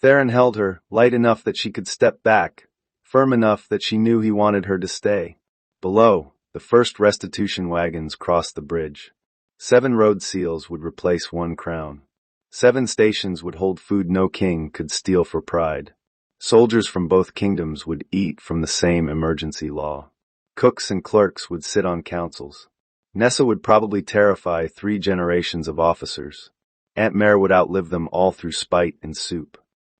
Theron held her, light enough that she could step back, firm enough that she knew he wanted her to stay. Below, the first restitution wagons crossed the bridge. 7 road seals would replace 1 crown. 7 stations would hold food no king could steal for pride. Soldiers from both kingdoms would eat from the same emergency law. Cooks and clerks would sit on councils. Nessa would probably terrify 3 generations of officers. Aunt Mare would outlive them all through spite and soup.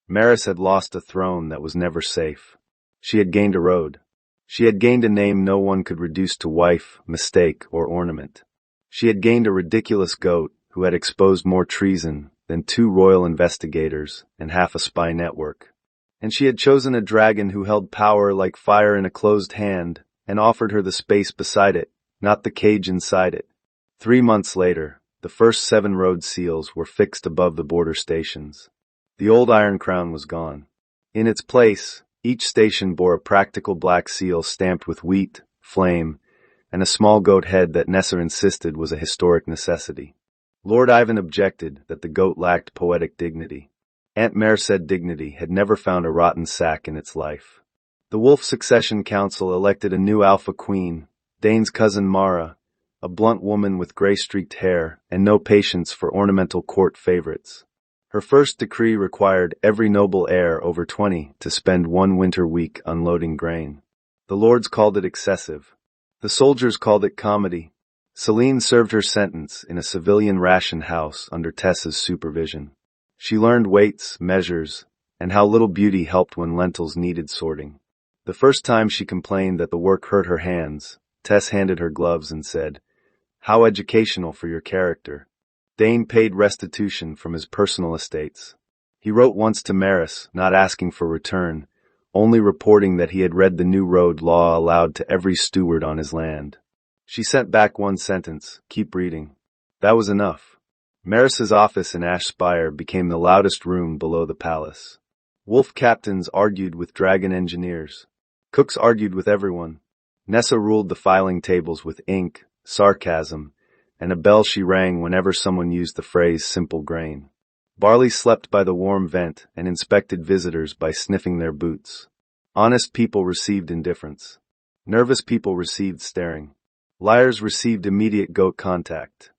Maris had lost a throne that was never safe. She had gained a road. She had gained a name no one could reduce to wife, mistake, or ornament. She had gained a ridiculous goat who had exposed more treason than 2 royal investigators and half a spy network. And she had chosen a dragon who held power like fire in a closed hand and offered her the space beside it, not the cage inside it. 3 months later, the first 7 road seals were fixed above the border stations. The old Iron Crown was gone. In its place, each station bore a practical black seal stamped with wheat, flame, and a small goat head that Nessa insisted was a historic necessity. Lord Ivan objected that the goat lacked poetic dignity. Aunt Mare said dignity had never found a rotten sack in its life. The Wolf Succession Council elected a new alpha queen, Dane's cousin Mara, a blunt woman with gray-streaked hair and no patience for ornamental court favorites. Her first decree required every noble heir over 20 to spend 1 winter week unloading grain. The lords called it excessive. The soldiers called it comedy. Celine served her sentence in a civilian ration house under Tessa's supervision. She learned weights, measures, and how little beauty helped when lentils needed sorting. The first time she complained that the work hurt her hands, Tess handed her gloves and said, "How educational for your character." Dane paid restitution from his personal estates. He wrote once to Maris, not asking for return, only reporting that he had read the new road law aloud to every steward on his land. She sent back 1 sentence, "Keep reading." That was enough. Maris's office in Ash Spire became the loudest room below the palace. Wolf captains argued with dragon engineers. Cooks argued with everyone. Nessa ruled the filing tables with ink, sarcasm, and a bell she rang whenever someone used the phrase simple grain. Barley slept by the warm vent and inspected visitors by sniffing their boots. Honest people received indifference. Nervous people received staring. Liars received immediate goat contact.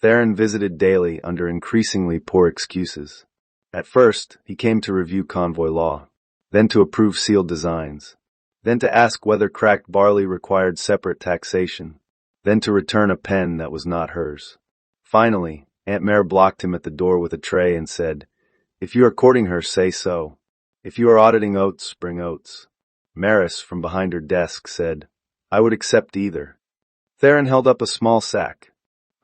Theron visited daily under increasingly poor excuses. At first, he came to review convoy law, then to approve sealed designs, then to ask whether cracked barley required separate taxation, then to return a pen that was not hers. Finally, Aunt Mare blocked him at the door with a tray and said, "If you are courting her, say so. If you are auditing oats, bring oats." Maris, from behind her desk, said, "I would accept either." Theron held up a small sack.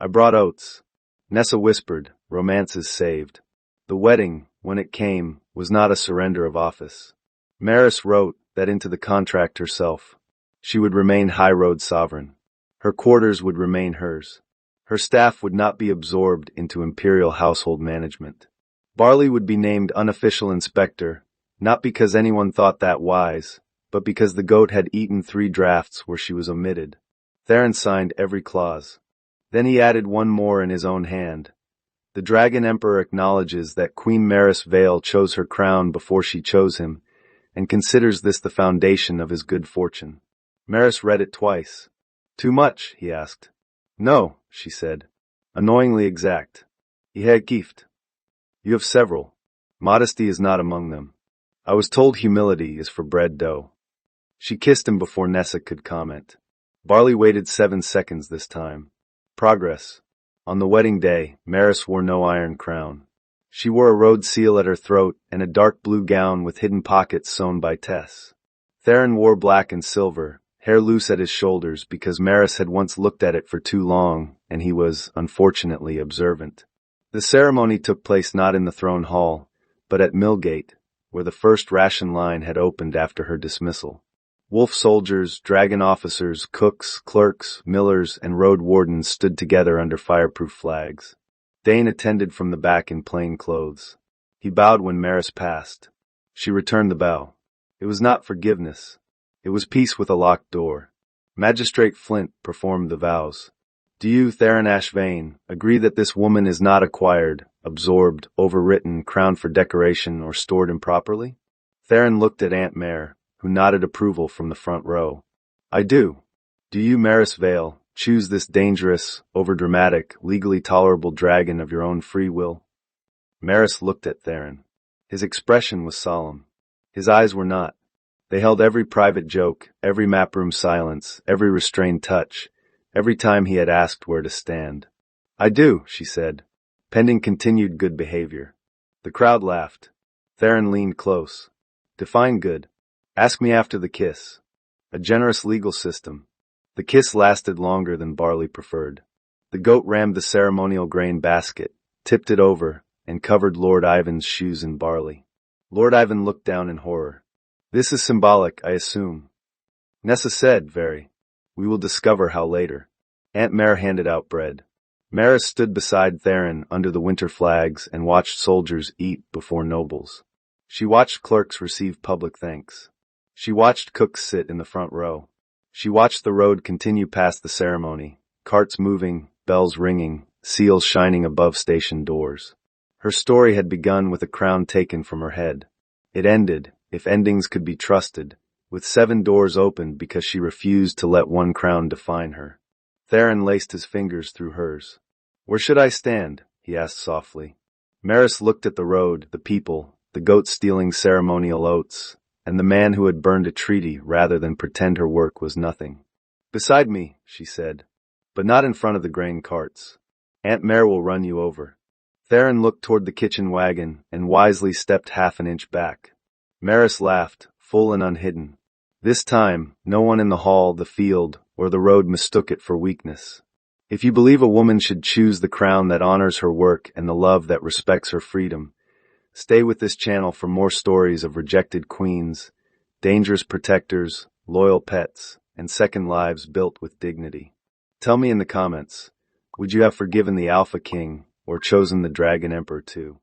"I brought oats." Nessa whispered, "Romance is saved." The wedding, when it came, was not a surrender of office. Maris wrote that into the contract herself. She would remain High Road sovereign. Her quarters would remain hers. Her staff would not be absorbed into imperial household management. Barley would be named unofficial inspector, not because anyone thought that wise, but because the goat had eaten 3 drafts where she was omitted. Theron signed every clause. Then he added 1 more in his own hand. The Dragon Emperor acknowledges that Queen Maris Vale chose her crown before she chose him, and considers this the foundation of his good fortune. Maris read it twice. "Too much?" he asked. "No," she said. "Annoyingly exact." "Ihe gift." "You have several. Modesty is not among them. I was told humility is for bread dough." She kissed him before Nessa could comment. Barley waited 7 seconds this time. Progress. On the wedding day, Maris wore no iron crown. She wore a road seal at her throat and a dark blue gown with hidden pockets sewn by Tess. Theron wore black and silver, hair loose at his shoulders because Maris had once looked at it for too long, and he was, unfortunately, observant. The ceremony took place not in the throne hall, but at Millgate, where the first ration line had opened after her dismissal. Wolf soldiers, dragon officers, cooks, clerks, millers, and road wardens stood together under fireproof flags. Dane attended from the back in plain clothes. He bowed when Maris passed. She returned the bow. It was not forgiveness. It was peace with a locked door. Magistrate Flint performed the vows. Do you, Theron Ashvane, agree that this woman is not acquired, absorbed, overwritten, crowned for decoration, or stored improperly? Theron looked at Aunt Mare, who nodded approval from the front row. I do. Do you, Maris Vale, choose this dangerous, overdramatic, legally tolerable dragon of your own free will? Maris looked at Theron. His expression was solemn. His eyes were not. They held every private joke, every map-room silence, every restrained touch, every time he had asked where to stand. I do, she said, pending continued good behavior. The crowd laughed. Theron leaned close. Define good. Ask me after the kiss. A generous legal system. The kiss lasted longer than Barley preferred. The goat rammed the ceremonial grain basket, tipped it over, and covered Lord Ivan's shoes in barley. Lord Ivan looked down in horror. This is symbolic, I assume. Nessa said, very. We will discover how later. Aunt Mare handed out bread. Maris stood beside Theron under the winter flags and watched soldiers eat before nobles. She watched clerks receive public thanks. She watched cooks sit in the front row. She watched the road continue past the ceremony, carts moving, bells ringing, seals shining above station doors. Her story had begun with a crown taken from her head. It ended, if endings could be trusted, with 7 doors opened because she refused to let one crown define her. Theron laced his fingers through hers. Where should I stand? He asked softly. Maris looked at the road, the people, the goat stealing ceremonial oats, and the man who had burned a treaty rather than pretend her work was nothing. Beside me, she said, but not in front of the grain carts. Aunt Mare will run you over. Theron looked toward the kitchen wagon and wisely stepped half an inch back. Maris laughed, full and unhidden. This time, no one in the hall, the field, or the road mistook it for weakness. If you believe a woman should choose the crown that honors her work and the love that respects her freedom, stay with this channel for more stories of rejected queens, dangerous protectors, loyal pets, and second lives built with dignity. Tell me in the comments, would you have forgiven the Alpha King or chosen the Dragon Emperor too?